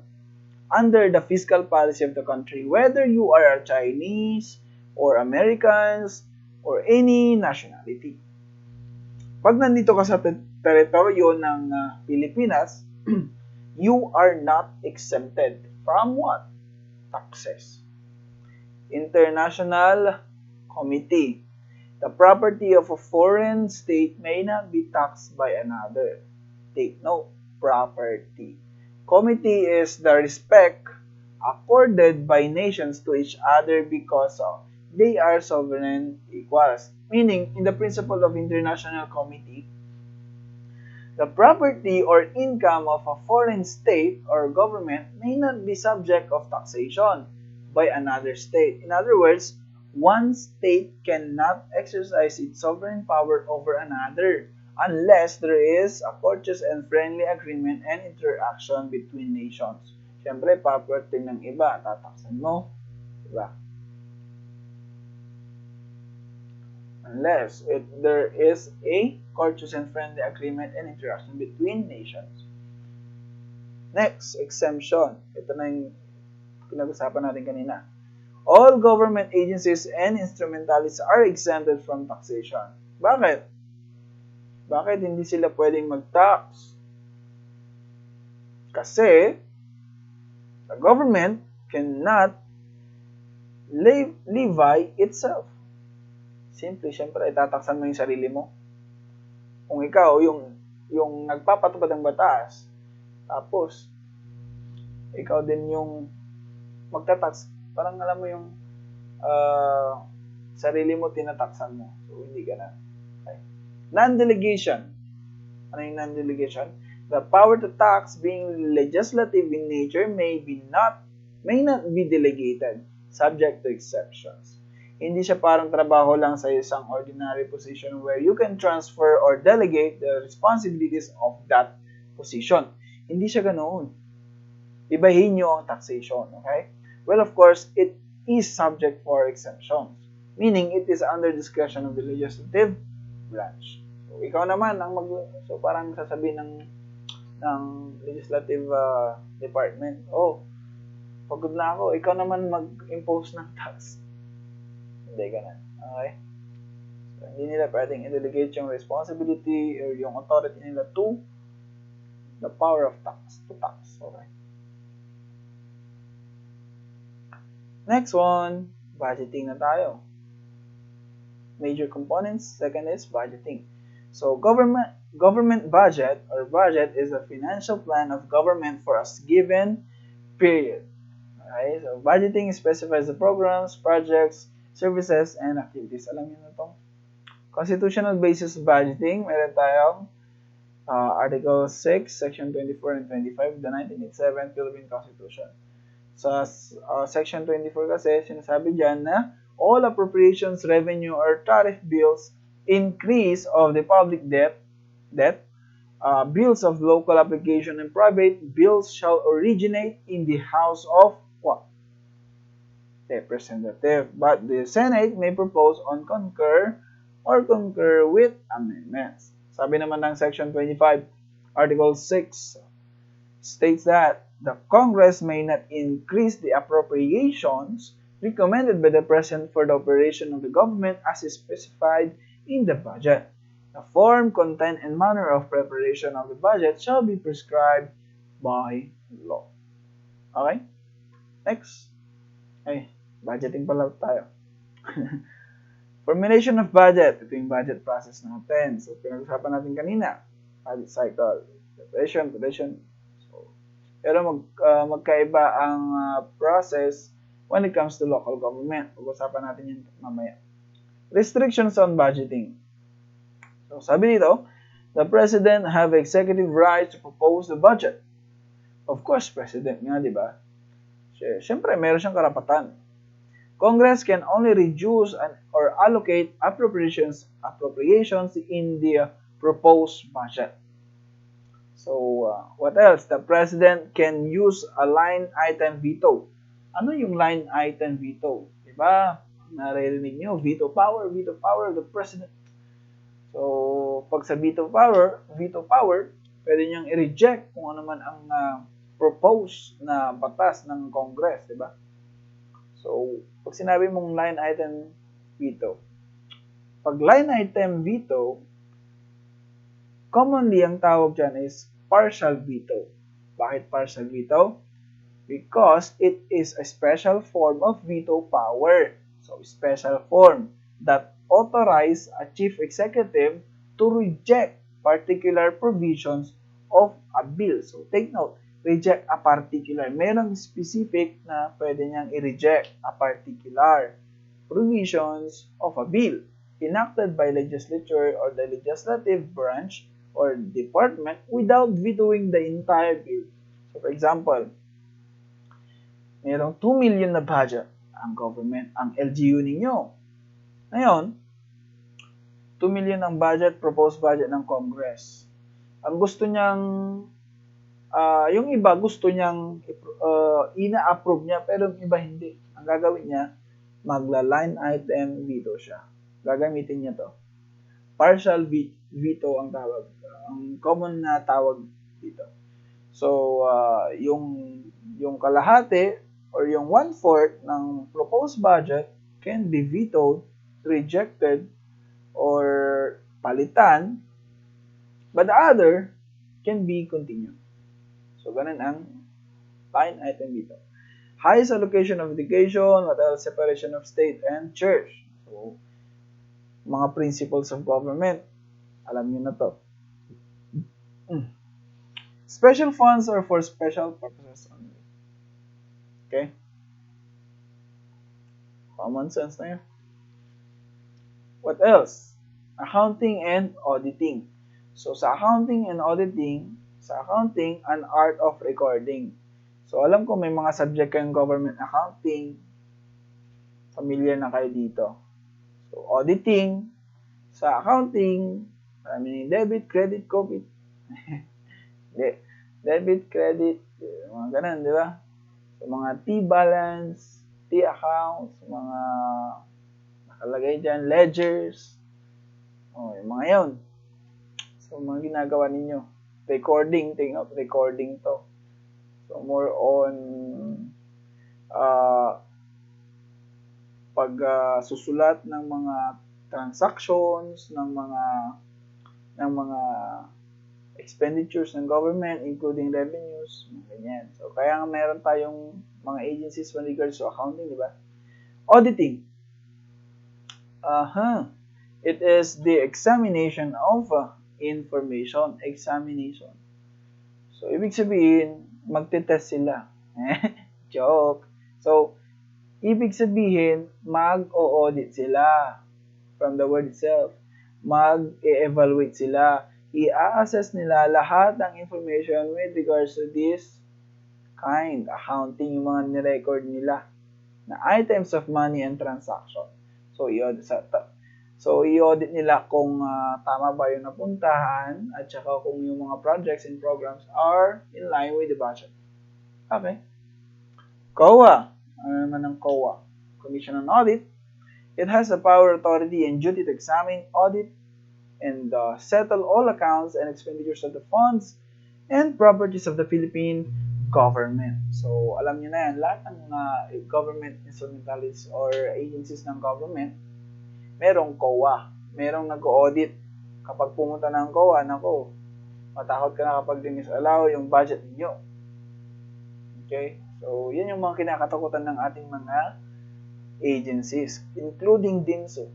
under the fiscal policy of the country, whether you are a Chinese or Americans or any nationality. Pag nandito ka sa teritoryo ng Pilipinas, you are not exempted from what? Taxes. International committee. The property of a foreign state may not be taxed by another. Take note, property. Committee is the respect accorded by nations to each other because they are sovereign equals. Meaning, in the principle of international committee, the property or income of a foreign state or government may not be subject of taxation by another state. In other words, one state cannot exercise its sovereign power over another unless there is a courteous and friendly agreement and interaction between nations. Siyempre, property ng iba, tataksan mo. Diba? Unless there is a courteous and friendly agreement and interaction between nations. Next, exemption. Ito na yung pinag-usapan natin kanina. All government agencies and instrumentalities are exempted from taxation. Bakit? Bakit hindi sila pwedeng mag-tax? Kasi the government cannot levy itself. Simple, syempre, itataksan mo yung sarili mo. Kung ikaw, yung nagpapatupad ng batas, tapos, ikaw din yung magtatax, parang alam mo yung sarili mo, tinataksan mo. So, hindi ka na. Okay. Non-delegation. Ano yung non-delegation? The power to tax, being legislative in nature, may not be delegated, subject to exceptions. Hindi siya parang trabaho lang sa isang ordinary position where you can transfer or delegate the responsibilities of that position. Hindi siya ganoon. Ibahin nyo ang taxation, okay? Well, of course, it is subject for exemptions, meaning it is under discretion of the legislative branch. So, ikaw naman ang so parang sasabihin ng legislative department, pagod na ako, ikaw naman mag-impose ng tax. Hindi ganun. Okay? So, hindi nila pwedeng i-delegate yung responsibility or yung authority nila to the power of tax, to tax. Okay? Next one, budgeting na tayo. Major components. Second is budgeting. So, government budget or budget is a financial plan of government for a given period. Okay? So, budgeting specifies the programs, projects, services, and activities. Alam niyo na ito. Constitutional basis budgeting, meron tayong Article 6, Section 24 and 25 of the 1987 Philippine Constitution. Sa Section 24 kasi, sinasabi dyan na all appropriations, revenue, or tariff bills, increase of the public debt, bills of local application and private bills shall originate in the House of what? Representative. But the Senate may propose on concur or concur with amendments. Sabi naman ng Section 25, Article 6 states that the Congress may not increase the appropriations recommended by the President for the operation of the government as is specified in the budget. The form, content, and manner of preparation of the budget shall be prescribed by law. Okay? Next. Ay, budgeting pala tayo. Formulation of budget. Ito yung budget process natin. So, pinag-usapan natin kanina. Budget cycle. Preparation. So, pero magkaiba ang process when it comes to local government. Pag-usapan natin yun mamaya. Restrictions on budgeting. So, sabi dito, the President have executive rights to propose the budget. Of course, President nga, di ba? Siyempre, meron siyang karapatan. Congress can only reduce or allocate appropriations in the proposed budget. So, what else? The President can use a line item veto. Ano yung line item veto? Diba? Naririnig nyo, veto power of the President. So, pag sa veto power, pwede niyang i-reject kung ano man ang propose na batas ng Congress, diba? So, pag sinabi mong line item veto, pag line item veto, commonly ang tawag dyan is partial veto. Bakit partial veto? Because it is a special form of veto power. So, special form that authorize a chief executive to reject particular provisions of a bill. So, take note, reject a particular. Merong specific na pwede niyang i-reject a particular provisions of a bill enacted by legislature or the legislative branch or department without vetoing the entire bill. So, for example, merong 2 million na budget ang government, ang LGU ninyo. Ngayon, 2 million ang budget, proposed budget ng Congress. Ang gusto niyang yung iba gusto niyang ina-approve niya pero yung iba hindi. Ang gagawin niya, magla-line item veto siya. Gagamitin niya to. Partial veto ang tawag. Ang common na tawag dito. So, yung kalahati or yung 1/4 ng proposed budget can be vetoed, rejected, or palitan, but the other can be continued. So, ganun ang line item dito. Highest allocation of education, what else? Separation of state and church. So, mga principles of government. Alam niyo na to. Special funds are for special purposes only. Okay? Common sense na yun. What else? Accounting and auditing. So, sa accounting and auditing, an art of recording. So, alam ko may mga subject kayong government accounting. Familiar na kayo dito. So, auditing, sa accounting, marami debit, credit, COVID. Debit, credit, mga ganun, di ba? So, mga T-balance, T-accounts, mga nakalagay dyan, ledgers. Yung mga yun. So, mga ginagawa ninyo. Recording, take out recording to. So, more on susulat ng mga transactions, ng mga expenditures ng government, including revenues, ganyan. So, kaya nga meron tayong mga agencies when regards to accounting, di ba? Auditing. It is the examination of information. Examination. So, ibig sabihin, magte-test sila. Joke. So, ibig sabihin, mag-o-audit sila. From the word itself. Mag-e-evaluate sila. I-assess nila lahat ng information with regards to this kind. Accounting, yung mga nirecord nila. na items of money and transaction. So, i-audit nila kung tama ba yung napuntahan at saka kung yung mga projects and programs are in line with the budget. Okay. COA. Ano naman ang COA? Commission on Audit. It has the power, authority, and duty to examine, audit, and settle all accounts and expenditures of the funds and properties of the Philippine government. So, alam niyo na yan, lahat ng government instrumentalities or agencies ng government, merong COA, merong nag-audit. Kapag pumunta ng COA, nako, matakot ka na kapag dinisallow yung budget niyo. Okay? So, yan yung mga kinakatakutan ng ating mga agencies, including DINSO.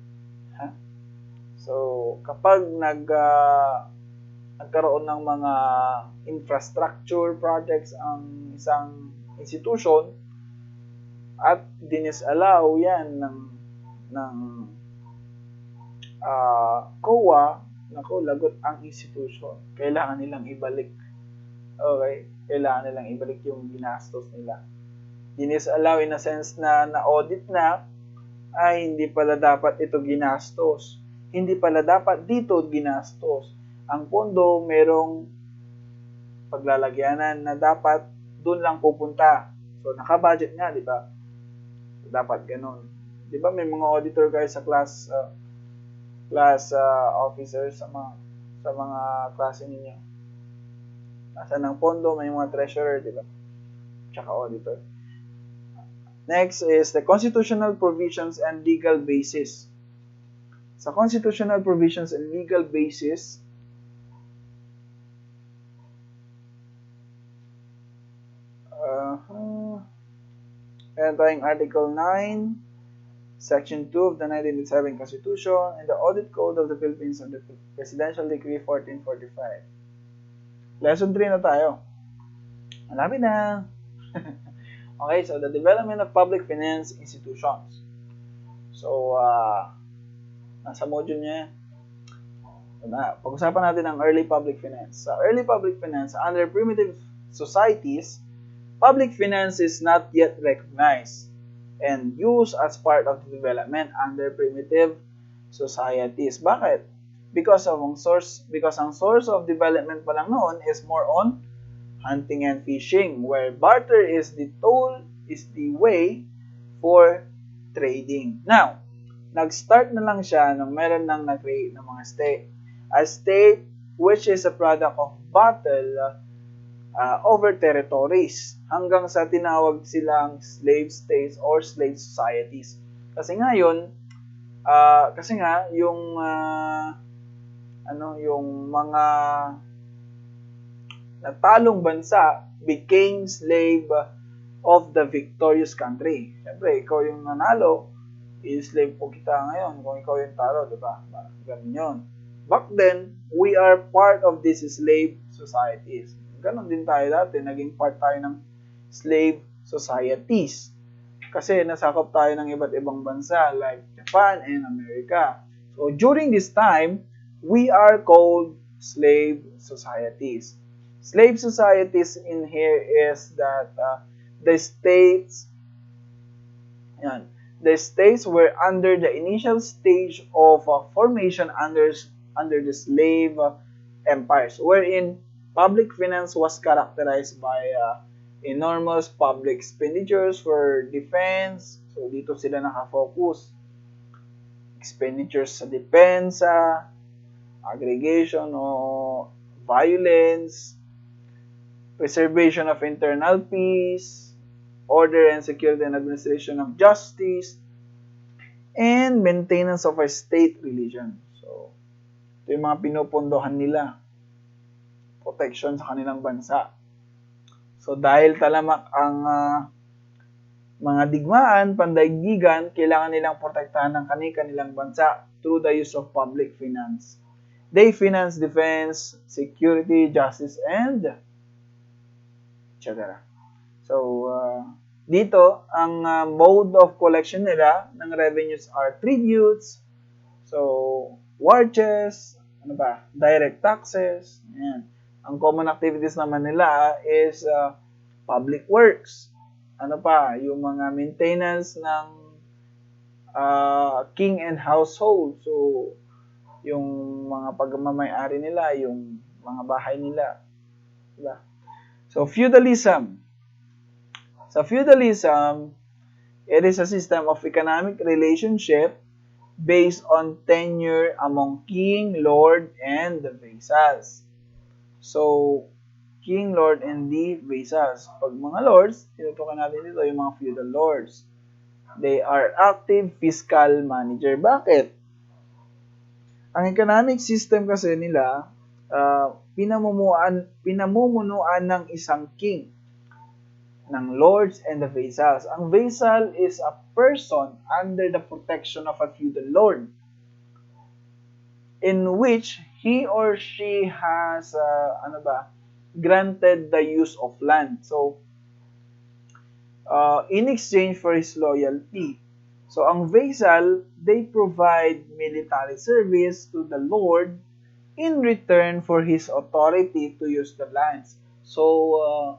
Ha? So, kapag nagkaroon ng mga infrastructure projects ang isang institution at dinisallow yan ng COA, nako, lagot ang institution. Kailangan nilang ibalik. Okay? Kailangan nilang ibalik yung ginastos nila. Dinisallow in a sense na na-audit na, ay hindi pala dapat ito ginastos. Hindi pala dapat dito ginastos. Ang pondo merong paglalagyanan na dapat doon lang pupunta. So, naka-budget nga, di ba? So, dapat ganun. Di ba may mga auditor guys sa class officers sa mga klase ninyo? Nasa ng pondo, may mga treasurer, di ba? Tsaka auditor. Next is the constitutional provisions and legal basis. Sa constitutional provisions and legal basis, meron tayong Article 9, Section 2 of the 1987 Constitution, and the Audit Code of the Philippines and the Presidential Decree 1445. Lesson 3 na tayo. Malapit na. Okay, so the development of public finance institutions. So, nasa module niya. Pag-usapan natin ang early public finance. Sa early public finance, under primitive societies, public finance is not yet recognized and used as part of the development under primitive societies. Bakit? Because ang source of development pa lang noon is more on hunting and fishing, where barter is the way for trading. Now, nag-start na lang siya nung meron nang nag-create ng mga state. A state which is a product of battle over territories hanggang sa tinawag silang slave states or slave societies. Kasi nga yung mga natalong bansa became slave of the victorious country. Siyempre, ikaw yung nanalo, i-slave po kita ngayon kung ikaw yung talo, di ba? Ganun yun. Back then, we are part of these slave societies. Ganon din tayo dati, naging part tayo ng slave societies. Kasi nasakop tayo ng iba't ibang bansa like Japan and America. So, during this time, we are called slave societies. Slave societies in here is that the states were under the initial stage of formation under the slave empires, wherein public finance was characterized by enormous public expenditures for defense. So, dito sila nakafocus. Expenditures sa depensa, aggregation o violence, preservation of internal peace, order and security and administration of justice, and maintenance of a state religion. So, ito yung mga pinupundohan nila. Protection sa kanilang bansa. So, dahil talamak ang mga digmaan, pandaigdigan, kailangan nilang protektahan ng kanilang bansa through the use of public finance. They finance defense, security, justice, and etc. So, dito, ang mode of collection nila ng revenues are tributes, so, warches, direct taxes, ayan. Ang common activities naman nila is public works, ano pa, yung mga maintenance ng king and household. So, yung mga pagmamay-ari nila, yung mga bahay nila. Diba? So, feudalism. Sa feudalism, it is a system of economic relationship based on tenure among king, lord, and the vassals. So, king, lord, and the vassals. Pag mga lords, tinutukan natin dito yung mga feudal lords. They are active fiscal manager. Bakit? Ang economic system kasi nila, pinamumunuan ng isang king, ng lords and the vassals. Ang vassal is a person under the protection of a feudal lord, in which he or she has granted the use of land. So, in exchange for his loyalty. So, ang vassal, they provide military service to the lord in return for his authority to use the lands. So,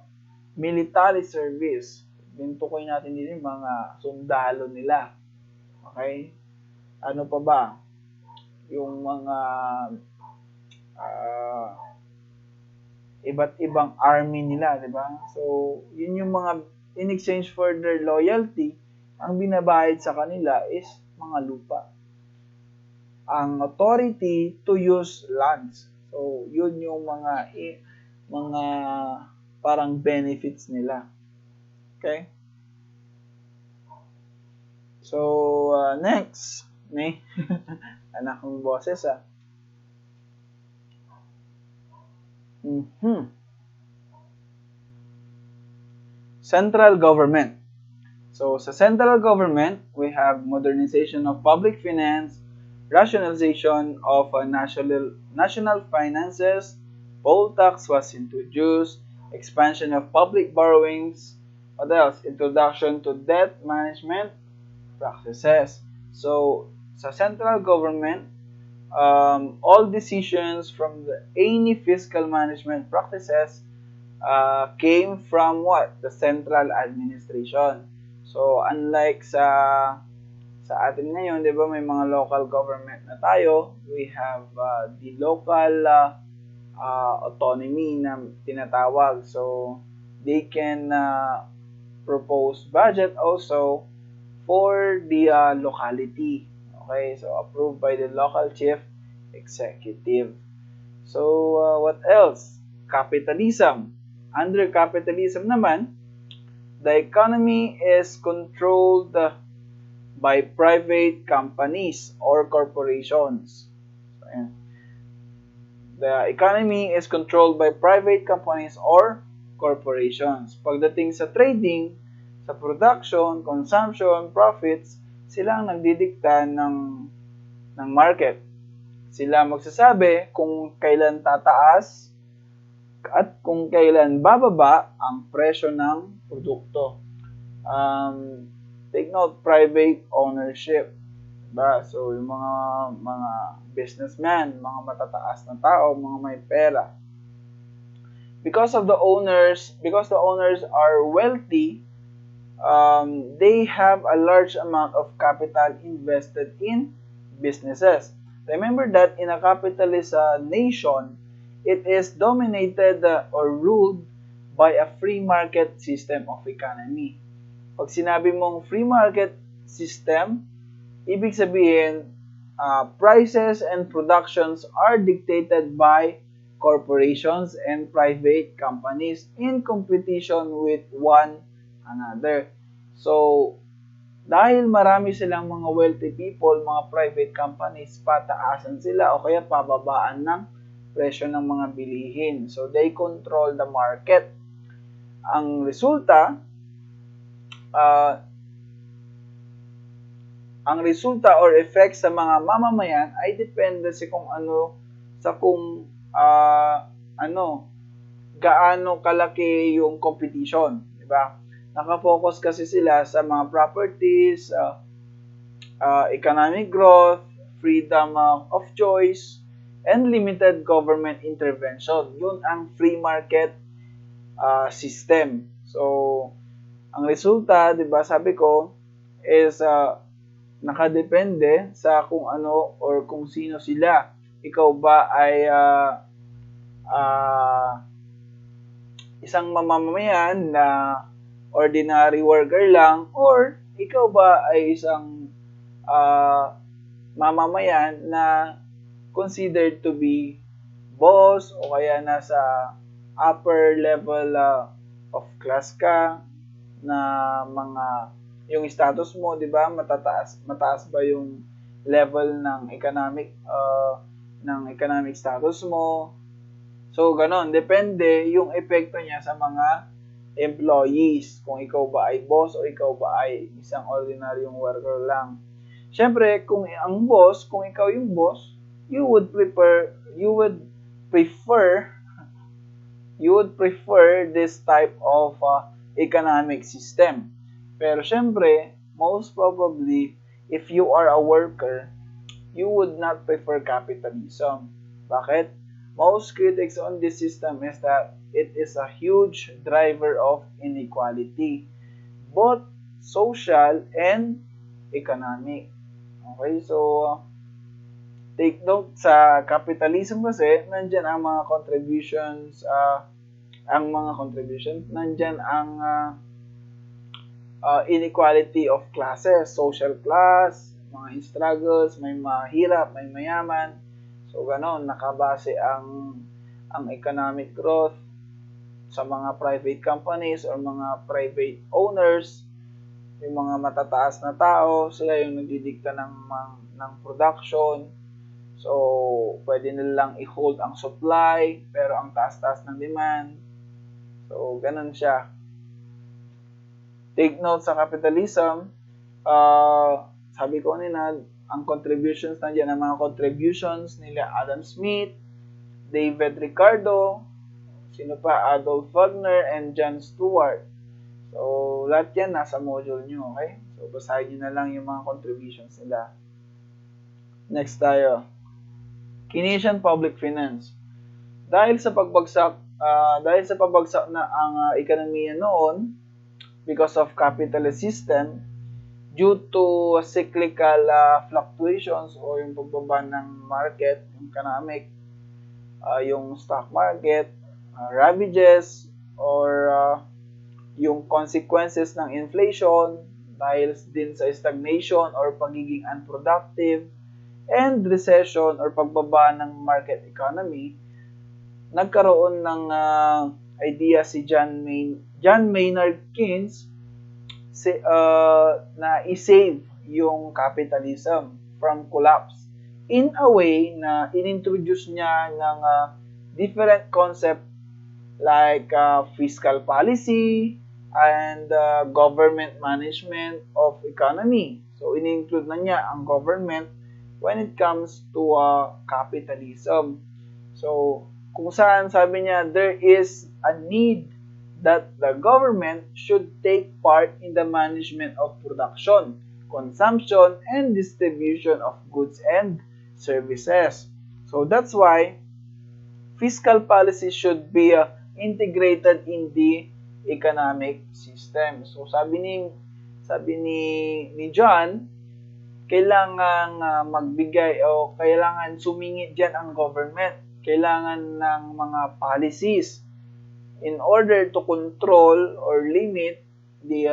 military service. Bintukoy natin din yung mga sundalo nila. Okay? Ano pa ba? Yung mga iba't ibang army nila, di ba? So, yun yung mga in exchange for their loyalty, ang binabayad sa kanila is mga lupa. Ang authority to use lands. So, yun yung mga parang benefits nila. Okay? So, next. Anak kong boses, Central government. So, sa central government, we have modernization of public finance, rationalization of national finances, poll tax was introduced, expansion of public borrowings, what else? Introduction to debt management practices. So, sa central government, all decisions from any fiscal management practices came from what? The central administration. So, unlike sa atin ngayon, di ba, may mga local government na tayo, we have the local autonomy na tinatawag. So, they can propose budget also for the locality. Okay, so approved by the local chief executive. So, what else? Capitalism. Under capitalism naman, the economy is controlled by private companies or corporations. So, ayan. The economy is controlled by private companies or corporations. Pagdating sa trading, sa production, consumption, profits, sila ang nagdidikta ng market. Sila magsasabi kung kailan tataas at kung kailan bababa ang presyo ng produkto. Take note, private ownership. Diba? So, yung mga businessmen, mga matataas na tao, mga may pera. Because the owners are wealthy, they have a large amount of capital invested in businesses. Remember that in a capitalist nation, it is dominated or ruled by a free market system of economy. Pag sinabi mong free market system, ibig sabihin, prices and productions are dictated by corporations and private companies in competition with one another. So, dahil marami silang mga wealthy people, mga private companies, pataasan sila o kaya pababaan ng presyo ng mga bilihin. So, they control the market. Ang resulta or effect sa mga mamamayan ay depende sa gaano kalaki yung competition, di ba? Naka-focus kasi sila sa mga properties, economic growth, freedom of choice, and limited government intervention. Yun ang free market system. So, Ang resulta, 'di ba, sabi ko is nakadepende sa kung ano or kung sino sila. Ikaw ba ay uh, isang mamamayan na ordinary worker lang or ikaw ba ay isang uh, mamamayan na considered to be boss o kaya nasa upper level of class ka na mga yung status mo, 'di ba? Mataas ba yung level ng economic status mo? So ganon, depende yung epekto niya sa mga employees. Kung ikaw ba ay boss o ikaw ba ay isang ordinaryong worker lang. Siyempre, kung ikaw yung boss, you would prefer this type of economic system. Pero syempre, most probably, if you are a worker, you would not prefer capitalism. Bakit? Most critics on this system is that it is a huge driver of inequality, both social and economic. Okay, so take note, sa capitalism kasi, nandyan ang mga contributions, nandyan ang inequality of classes, social class, mga struggles, may mahirap, may mayaman. So ganon, nakabase ang economic growth sa mga private companies or mga private owners, yung mga matataas na tao, sila yung nagdidikta ng production. So, pwede nilang i-hold ang supply, pero ang taas-taas ng demand. So, ganun siya. Take note sa capitalism, sabi ko kanina, ang contributions, nandiyan ang mga contributions nila Adam Smith, David Ricardo, sino pa, Adolf Wagner, and John Stewart. So, lahat yan nasa module nyo, okay? So, basahin nyo na lang yung mga contributions nila. Next tayo. Keynesian public finance. Dahil sa pagbagsak na ang ekonomiya noon because of capitalist system, due to cyclical fluctuations o yung pagbaba ng market, yung economic, yung stock market, ravages, or yung consequences ng inflation dahil din sa stagnation or pagiging unproductive and recession or pagbaba ng market economy, nagkaroon ng idea si John Maynard Keynes na i-save yung capitalism from collapse in a way na inintroduce niya ng different concept like fiscal policy and government management of economy. So, in-include na niya ang government when it comes to capitalism. So, kung saan sabi niya, there is a need that the government should take part in the management of production, consumption, and distribution of goods and services. So, that's why fiscal policy should be integrated in the economic system. So sabi ni John, kailangan magbigay o kailangan sumingit diyan ang government. Kailangan ng mga policies in order to control or limit the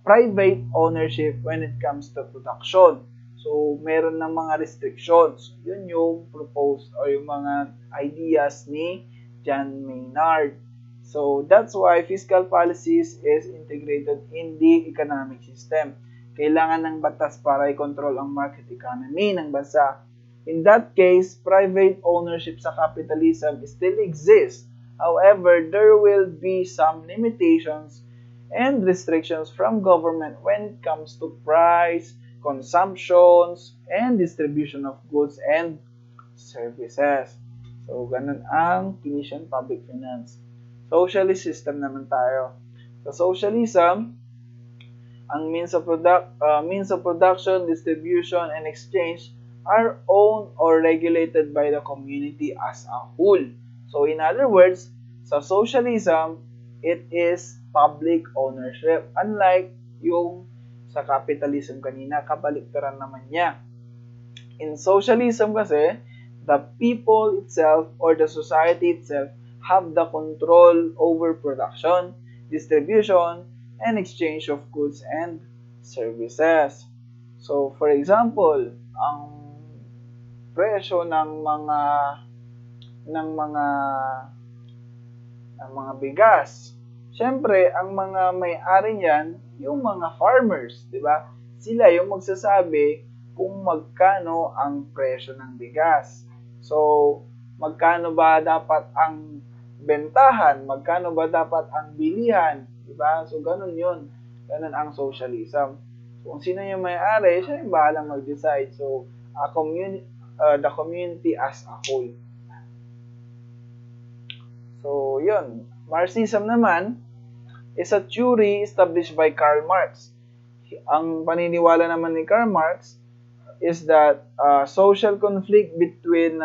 private ownership when it comes to production. So, meron ng mga restrictions. Yun yung proposed or yung mga ideas ni John Maynard. So, that's why fiscal policies is integrated in the economic system. Kailangan ng batas para i-control ang market economy ng bansa. In that case, private ownership sa capitalism still exists. However, there will be some limitations and restrictions from government when it comes to price, consumptions, and distribution of goods and services. So, ganun ang Keynesian public finance. Socialist system naman tayo. Sa socialism, ang means of production, distribution, and exchange are owned or regulated by the community as a whole. So, in other words, sa socialism, it is public ownership. Unlike yung sa capitalism kanina, kabaliktaran naman niya. In socialism kasi, the people itself or the society itself have the control over production, distribution, and exchange of goods and services. So, for example, ang presyo ng mga bigas. Siyempre, ang mga may-ari niyan, yung mga farmers, di ba? Sila yung magsasabi kung magkano ang presyo ng bigas. So, magkano ba dapat ang bentahan? Magkano ba dapat ang bilihan? Di ba? So, ganun yun. Ganun ang socialism. So, kung sino yung may-ari, siya yung bahalang mag-decide. So, the community as a whole. So, yun. Marxism naman is a theory established by Karl Marx. Ang paniniwala naman ni Karl Marx is that social conflict between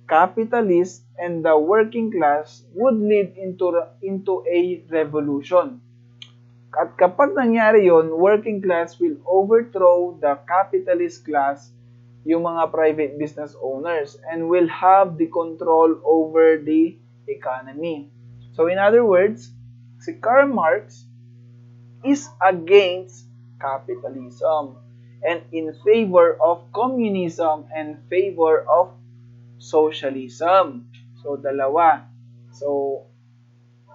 capitalist and the working class would lead into a revolution. At kapag nangyari yon, working class will overthrow the capitalist class, yung mga private business owners, and will have the control over the economy. So in other words, si Karl Marx is against capitalism and in favor of communism and favor of socialism. So dalawa. So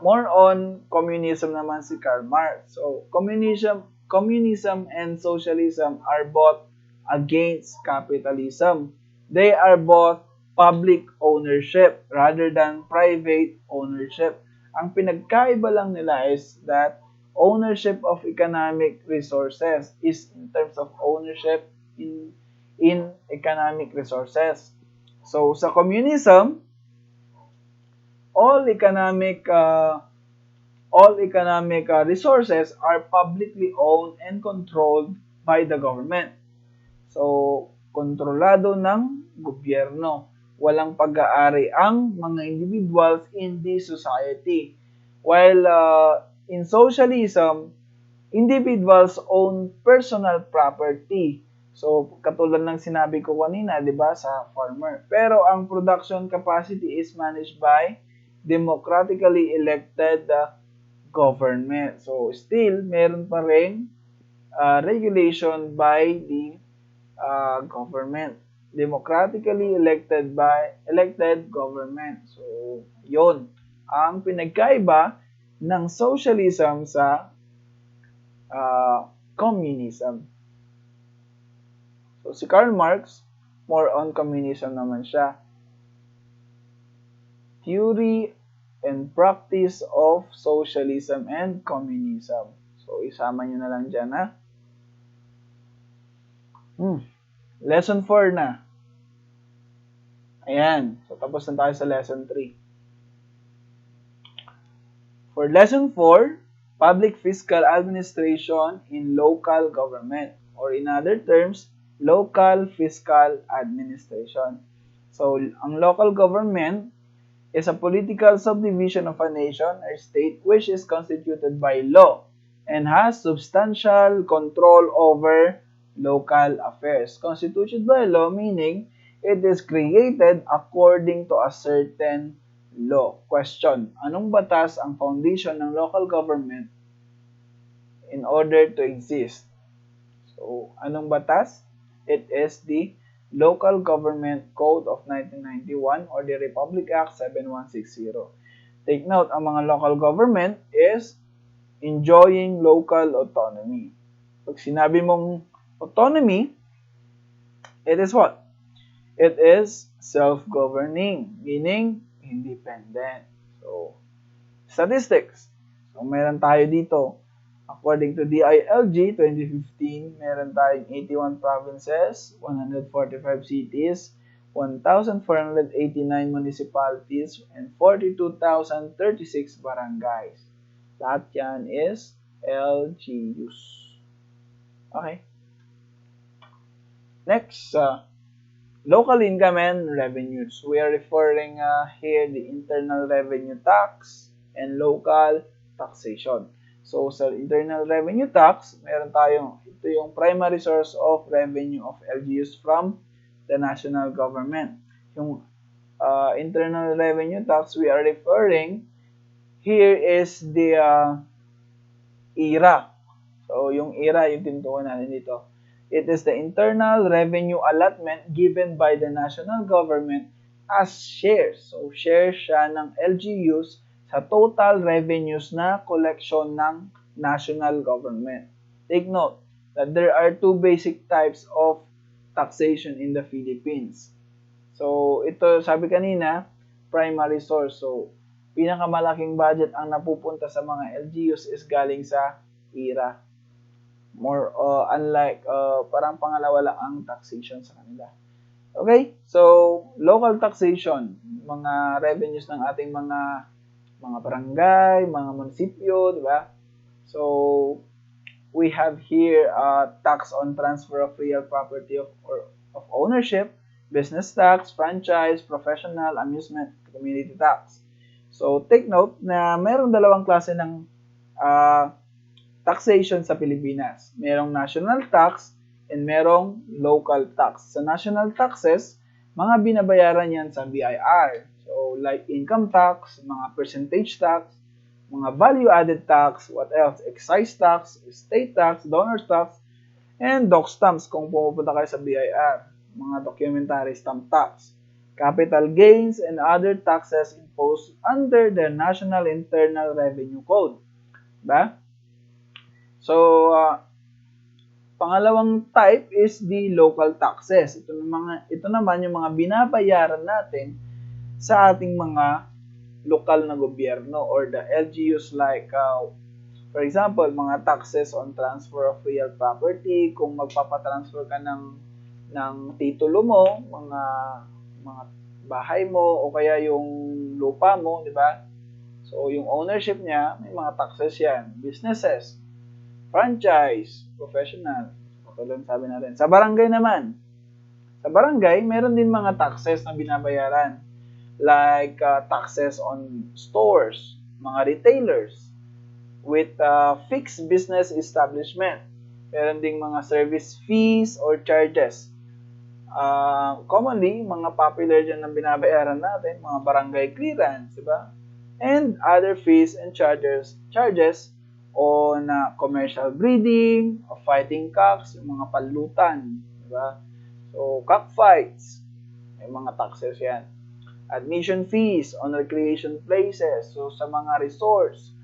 more on communism naman si Karl Marx. So communism and socialism are both against capitalism. They are both public ownership rather than private ownership. Ang pinagkaiba lang nila is that ownership of economic resources is in terms of ownership in economic resources. So sa communism, all economic resources are publicly owned and controlled by the government. So kontrolado ng gobyerno. Walang pag-aari ang mga individuals in the society. While in socialism, individuals own personal property. So, katulad ng sinabi ko kanina, di ba, sa farmer. Pero ang production capacity is managed by democratically elected government. So, still, meron pa rin regulation by the government. Democratically elected government. So, yon ang pinagkaiba ng socialism sa communism. So, si Karl Marx, more on communism naman siya. Theory and practice of socialism and communism. So, isama nyo na lang dyan, ha? Lesson 4 na. Ayan. So, tapos na tayo sa lesson 3. For lesson 4, public fiscal administration in local government. Or in other terms, local fiscal administration. So, ang local government is a political subdivision of a nation or state which is constituted by law and has substantial control over local affairs. Constituted by law meaning it is created according to a certain law. Question: anong batas ang foundation ng local government in order to exist? So, anong batas? It is the Local Government Code of 1991 or the Republic Act 7160. Take note, ang mga local government is enjoying local autonomy. Pag sinabi mong autonomy, it is what? It is self-governing, meaning independent. So, statistics. So, meron tayo dito. According to DILG 2015, meron tayong 81 provinces, 145 cities, 1,489 municipalities, and 42,036 barangays. Lahat yan is LGUs. Okay. Next, local income and revenues. We are referring here the internal revenue tax and local taxation. So, sa internal revenue tax, meron tayong, ito yung primary source of revenue of LGUs from the national government. Yung internal revenue tax we are referring, here is the IRA. So, yung IRA, yung tinutukoy natin dito. It is the internal revenue allotment given by the national government as shares. So, shares siya ng LGUs sa total revenues na collection ng national government. Take note that there are two basic types of taxation in the Philippines. So, ito, sabi kanina, primary source. So, pinakamalaking budget ang napupunta sa mga LGUs is galing sa IRA. More, unlike, parang pangalawa lang ang taxation sa kanila. Okay? So, local taxation, mga revenues ng ating mga barangay, mga munisipyo, di ba? So, we have here tax on transfer of real property of ownership, business tax, franchise, professional, amusement, community tax. So, take note na mayroong dalawang klase ng taxation sa Pilipinas. Merong national tax and merong local tax. Sa national taxes, mga binabayaran yan sa BIR. So, like income tax, mga percentage tax, mga value-added tax, what else? Excise tax, estate tax, donor tax, and doc stamps kung pumupunta kayo sa BIR. Mga documentary stamp tax. Capital gains and other taxes imposed under the National Internal Revenue Code. Diba? So, pangalawang type is the local taxes. Ito naman yung mga binabayaran natin sa ating mga lokal na gobyerno or the LGUs like, for example, mga taxes on transfer of real property, kung magpapatransfer ka ng titulo mo, mga bahay mo o kaya yung lupa mo, di ba? So, yung ownership niya, may mga taxes yan. Businesses, franchise, professional. Katulad sabi natin. Sa barangay naman, sa barangay, meron din mga taxes na binabayaran. Like taxes on stores, mga retailers, with fixed business establishment. Meron ding mga service fees or charges. Commonly, mga popular dyan na binabayaran natin, mga barangay clearance, diba? And other fees and charges on commercial breeding, of fighting cocks, yung mga palutan, diba? So, cockfights, may mga taxes yan. Admission fees on recreation places. So, sa mga resorts,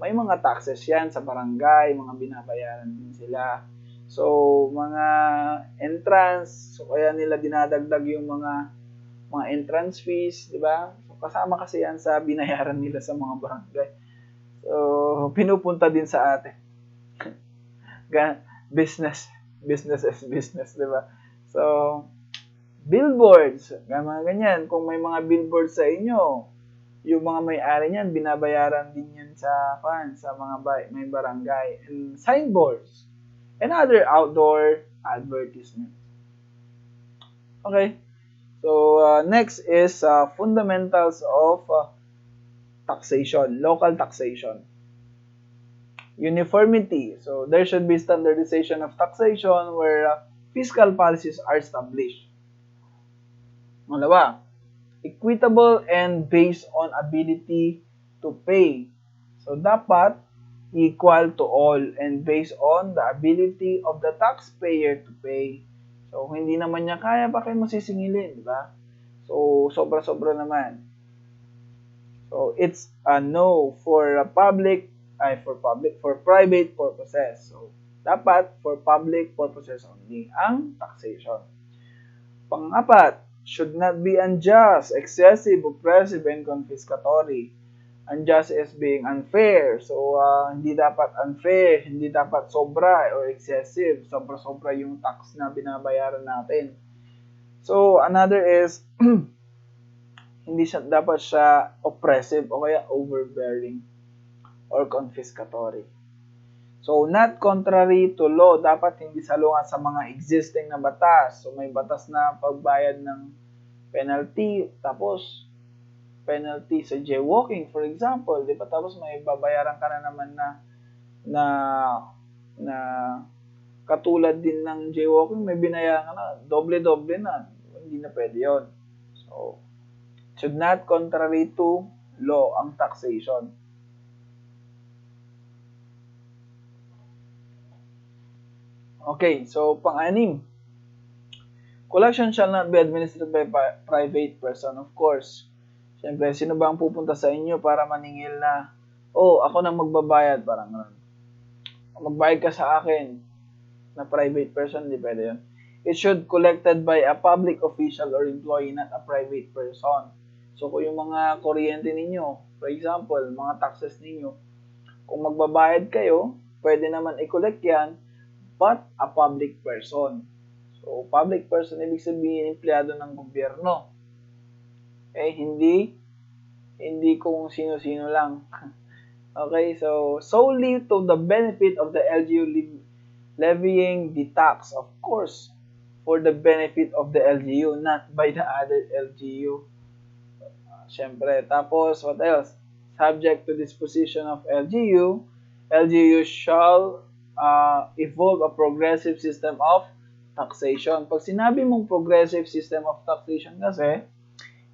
may mga taxes yan sa barangay, mga binabayaran din sila. So, mga entrance, so kaya nila dinadagdag yung mga entrance fees, di ba? So, kasama kasi yan sa binayaran nila sa mga barangay. So, pinupunta din sa atin. business is business, di ba? So, billboards, mga ganyan. Kung may mga billboards sa inyo, yung mga may-ari niyan, binabayaran din yan sa mga may barangay. And signboards, and other outdoor advertisements. Okay. So, next is fundamentals of taxation, local taxation. Uniformity. So, there should be standardization of taxation where fiscal policies are established. Malawa, equitable and based on ability to pay. So, dapat equal to all and based on the ability of the taxpayer to pay. So, hindi naman niya kaya, bakit mo sisingilin, di ba? So, sobra-sobra naman. So, it's a no for private purposes. So, dapat for public purposes only ang taxation. Pang-apat, should not be unjust, excessive, oppressive, and confiscatory. Unjust is being unfair. So, hindi dapat unfair, hindi dapat sobra or excessive. Sobra-sobra yung tax na binabayaran natin. So, another is, hindi dapat siya oppressive o kaya overbearing or confiscatory. So, not contrary to law, dapat hindi salungat sa mga existing na batas. So, may batas na pagbayad ng penalty, tapos penalty sa jaywalking, for example, di ba? Tapos may babayaran ka na naman na na katulad din ng jaywalking, may binayaran ka na, doble-doble na. Hindi na pwede yun. So, should not contrary to law ang taxation. Okay, so pang-anim. Collection shall not be administered by private person, of course. Siyempre, sino ba ang pupunta sa inyo para maningil na, oh, ako na magbabayad, parang ganun. Magbayad ka sa akin na private person, hindi pwede yun. It should collected by a public official or employee, not a private person. So, kung yung mga kuryente ninyo, for example, mga taxes ninyo, kung magbabayad kayo, pwede naman i-collect yan, but a public person. So, public person, ibig sabihin, empleyado ng gobyerno. Okay, hindi kung sino-sino lang. Okay, so, solely to the benefit of the LGU levying the tax, of course, for the benefit of the LGU, not by the other LGU. Siyempre, tapos, what else? Subject to disposition of LGU, LGU shall evolve a progressive system of taxation. Pag sinabi mong progressive system of taxation kasi,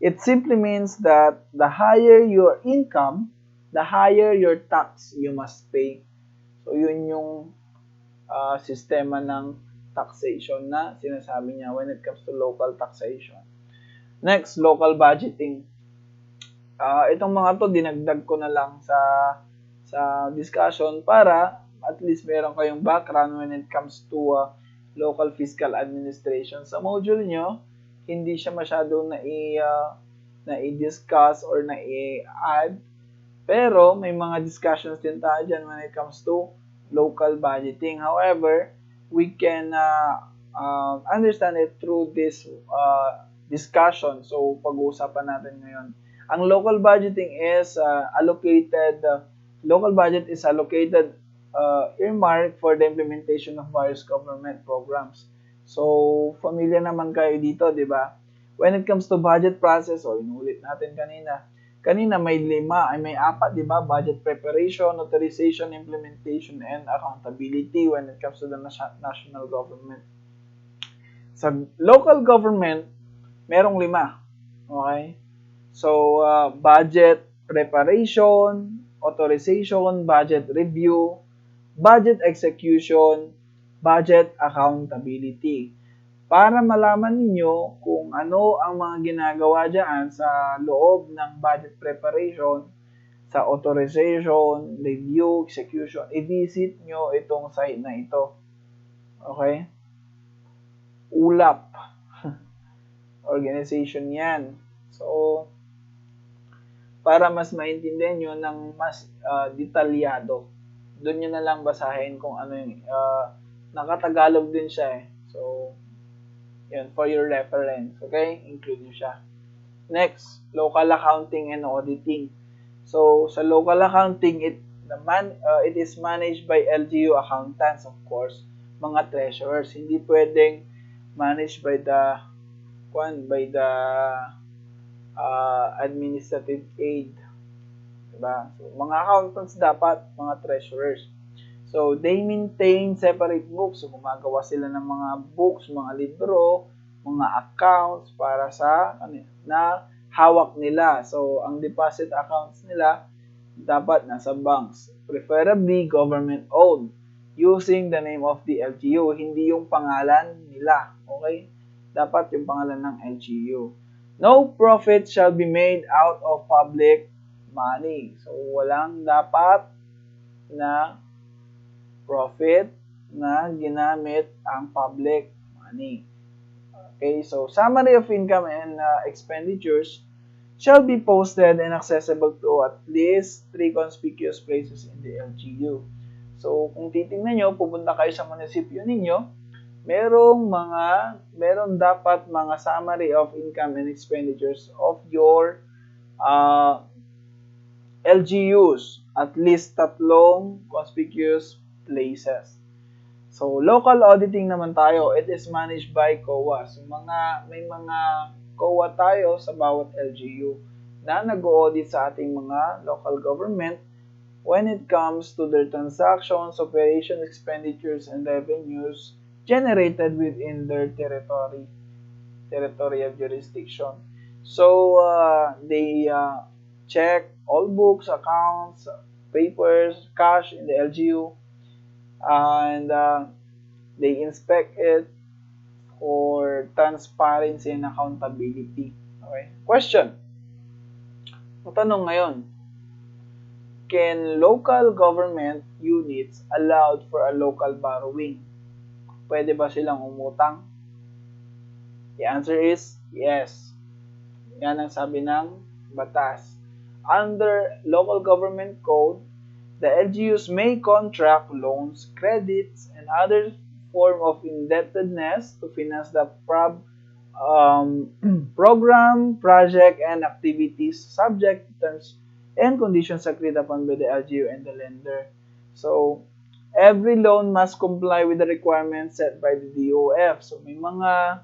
it simply means that the higher your income, the higher your tax you must pay. So, yun yung sistema ng taxation na sinasabi niya when it comes to local taxation. Next, local budgeting. Itong mga to, dinagdag ko na lang sa discussion para at least meron kayong background when it comes to local fiscal administration. Sa module nyo, hindi siya masyado na i-discuss or na i-add. Pero, may mga discussions din tayo dyan when it comes to local budgeting. However, we can understand it through this discussion. So, pag-uusapan natin ngayon. Ang local budgeting is local budget is allocated earmarked for the implementation of various government programs. So, familiar naman kayo dito, di ba? When it comes to budget process, inulit natin kanina may apat, di ba? Budget preparation, authorization, implementation, and accountability when it comes to the national government. Sa local government, merong 5. Okay? So, budget preparation, authorization, budget review, budget execution, budget accountability. Para malaman ninyo kung ano ang mga ginagawa dyan sa loob ng budget preparation, sa authorization, review, execution, i-visit nyo itong site na ito. Okay? ULAP. Organization yan. So, para mas maintindihan nyo ng mas detalyado, doon nyo na lang basahin kung ano yung, nakatagalog din siya eh. So, yun, for your reference, okay? Include nyo siya. Next, local accounting and auditing. So, sa local accounting, it is managed by LGU accountants, of course, mga treasurers. Hindi pwedeng managed by the administrative aid. Diba? So, mga accountants dapat, mga treasurers. So, they maintain separate books. So, gumagawa sila ng mga books, mga libro, mga accounts para sa na hawak nila. So, ang deposit accounts nila dapat nasa banks. Preferably government-owned using the name of the LGU. Hindi yung pangalan nila. Okay? Dapat yung pangalan ng LGU. No profit shall be made out of public money. So, walang dapat na profit na ginamit ang public money. Okay, so summary of income and expenditures shall be posted and accessible to at least 3 conspicuous places in the LGU. So, kung titingnan nyo, pupunta kayo sa munisipyo ninyo, meron dapat mga summary of income and expenditures of your LGUs, at least 3 conspicuous places. So, local auditing naman tayo, it is managed by COA. So, may mga COA tayo sa bawat LGU. na nag-audit sa ating mga local government when it comes to their transactions, operations, expenditures, and revenues generated within their territorial jurisdiction. So, they check all books, accounts, papers, cash in the LGU, and they inspect it for transparency and accountability. Okay? Question. Tanong ngayon, can local government units allowed for a local borrowing? Pwede ba silang umutang? The answer is yes. Yan ang sabi ng batas. Under local government code, the LGUs may contract loans, credits, and other form of indebtedness to finance the program, project, and activities subject to terms and conditions agreed upon by the LGU and the lender. So, every loan must comply with the requirements set by the DOF. So, may mga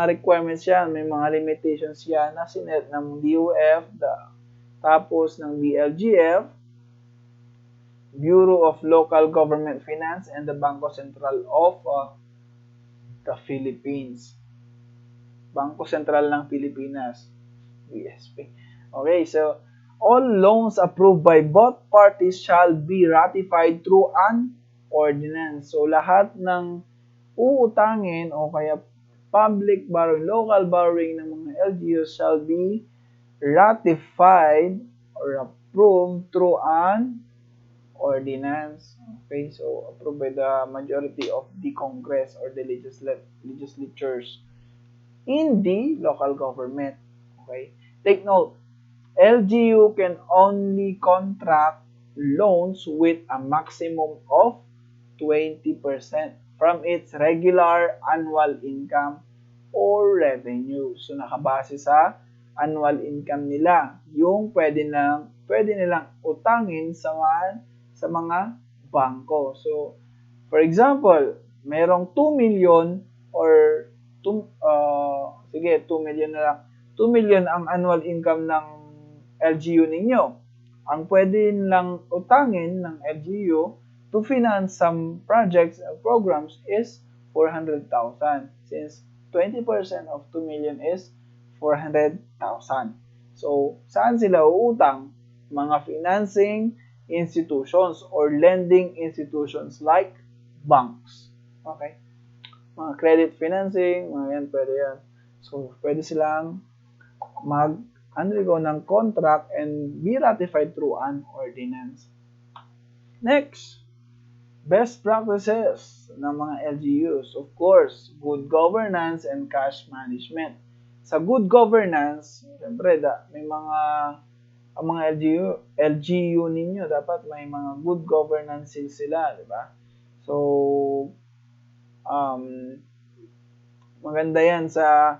requirements yan, may mga limitations yan na sinet ng DOF, tapos ng BLGF, Bureau of Local Government Finance, and the Bangko Sentral of the Philippines. Bangko Sentral ng Pilipinas, BSP. Okay, so all loans approved by both parties shall be ratified through an ordinance. So lahat ng uutangin o kaya public borrowing, local borrowing ng mga LGUs shall be ratified or approved through an ordinance. Okay, so approved by the majority of the Congress or the legislatures in the local government. Okay, take note, LGU can only contract loans with a maximum of 20% from its regular annual income or revenue. So nakabase sa annual income nila, yung pwede nilang utangin sa mga bangko. So for example, merong 2 million or 2 million na lang. 2 million ang annual income ng LGU ninyo. Ang pwede lang utangin ng LGU to finance some projects and programs is 400,000 since 20% of 2 million is 400,000. So, saan sila uutang? Mga financing institutions or lending institutions like banks. Okay? Mga credit financing, mga yan, pwede yan. So, pwede silang mag-undergo ng contract and be ratified through an ordinance. Next, best practices ng mga LGUs. Of course, good governance and cash management. Sa good governance, siyempre, may ang mga LGU ninyo, dapat may mga good governance sila, di ba? So, maganda yan sa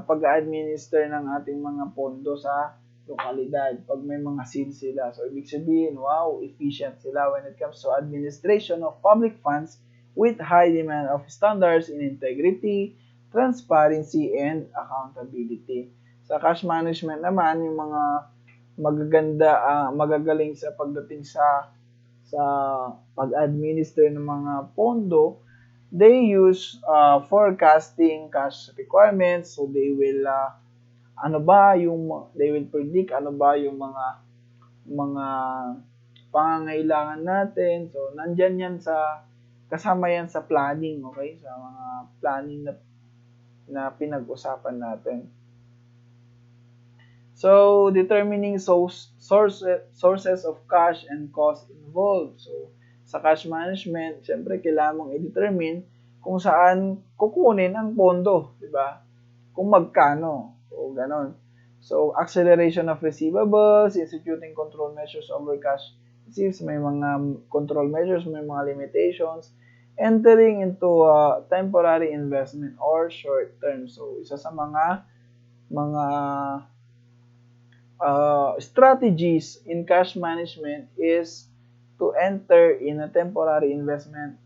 pag-administer ng ating mga pondo sa lokalidad pag may mga SEAL sila. So, ibig sabihin, wow, efficient sila when it comes to administration of public funds with high demand of standards in integrity, transparency, and accountability. Sa cash management naman, yung mga magagaling sa pagdating sa pag-administer ng mga pondo, they use forecasting cash requirements. So they will they will predict ano ba yung mga pangangailangan natin. So nandiyan yan kasama yan sa planning, okay? Sa mga planning na pinag-usapan natin. So determining sources of cash and cost involved. So sa cash management, syempre kailangan mong i-determine kung saan kukunin ang pondo, di ba? Kung magkano. So, ganon. So, acceleration of receivables, instituting control measures over cash receipts, may mga control measures, may mga limitations, entering into temporary investment or short term. So, isa sa mga strategies in cash management is to enter in a temporary investment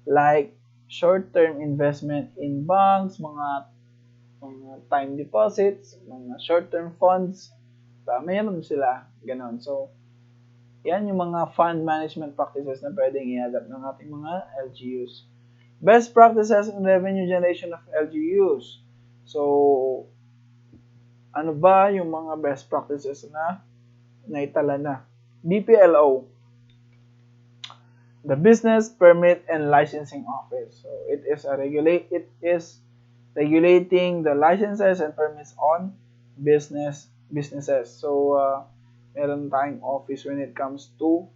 like short-term investment in banks, mga time deposits, mga short-term funds, Mayroon sila, ganon. So, yan yung mga fund management practices na pwedeng i-adapt ng ating mga LGUs. Best practices in revenue generation of LGUs. So, ano ba yung mga best practices na naitala na? BPLO, the Business Permit and Licensing Office. So, it is regulating the licenses and permits on businesses. So, meron tayong office when it comes to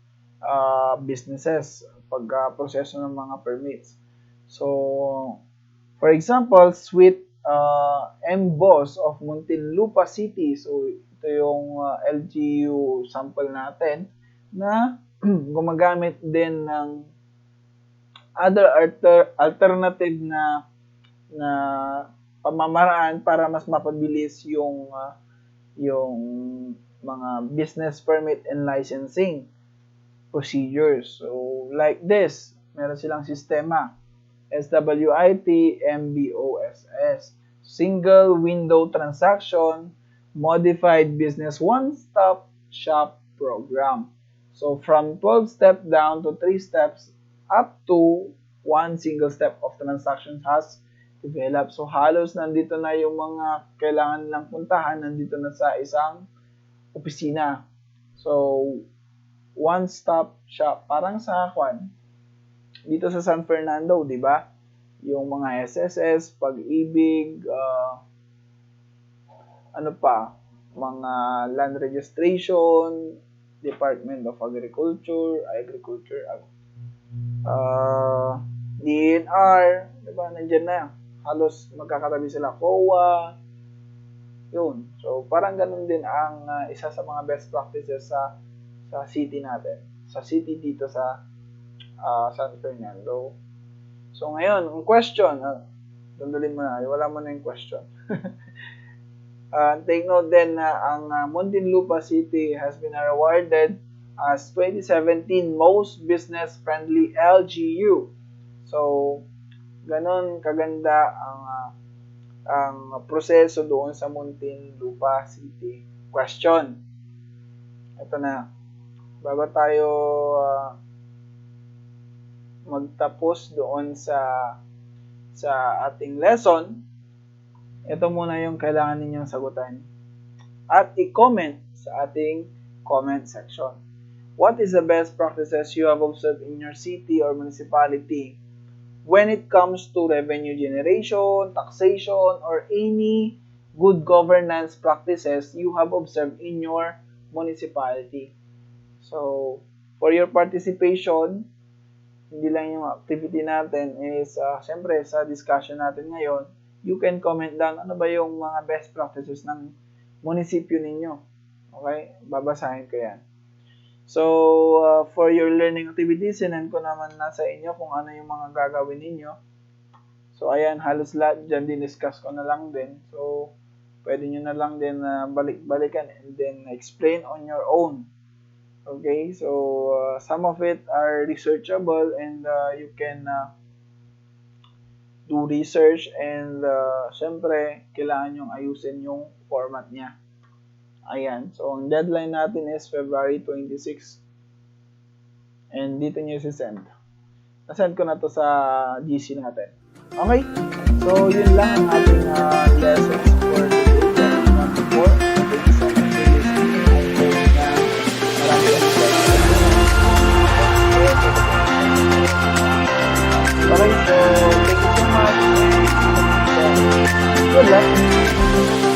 businesses, pag-proseso ng mga permits. So, for example, Sweet M-Boss of Muntinlupa City. So, ito yung LGU sample natin na gumagamit din ng other alternative na pamamaraan para mas mapabilis yung mga business permit and licensing procedures. So, like this, meron silang sistema. SWIT, MBOSS. Single Window Transaction, Modified Business One-Stop Shop Program. So, from 12 steps down to 3 steps up to 1 single step of transactions has developed. So, halos nandito na yung mga kailangan lang puntahan, nandito na sa isang opisina. So, one-stop shop. Parang sa dito sa San Fernando, di ba? Yung mga SSS, Pag-ibig, mga land registration, Department of Agriculture, DNR, di ba? Nandiyan na. Halos magkakatabi sila, COA, yun. So, parang ganun din ang isa sa mga best practices sa city natin. Sa city dito sa San Fernando. So, ngayon, ang question, dandalin mo na, wala mo na yung question. Take note din na ang Muntinlupa City has been awarded as 2017 Most Business-Friendly LGU. So, ganon kaganda ang proseso doon sa Muntinlupa City. Question. Ito na. Bago tayo magtapos doon sa ating lesson, ito muna yung kailangan ninyong sagutan. At i-comment sa ating comment section. What is the best practices you have observed in your city or municipality when it comes to revenue generation, taxation, or any good governance practices you have observed in your municipality? So, for your participation, hindi lang yung activity natin is, syempre, sa discussion natin ngayon, you can comment down ano ba yung mga best practices ng munisipyo ninyo. Okay? Babasahin ko yan. So, for your learning activities, sinend ko naman na sa inyo kung ano yung mga gagawin ninyo. So, ayan, halos lahat dyan din-discuss ko na lang din. So, pwede nyo na lang din balik-balikan and then explain on your own. Okay? So, some of it are researchable and you can do research and syempre, kailangan yung ayusin yung format niya. Ayan. So, ang deadline natin is February 26. And dito nyo si-send. Na-send ko na to sa GC natin. Okay? So, yun lang ang ating lessons for today. Thank you so much for listening. I hope na marami kami sa okay, so thank you so much. Good luck.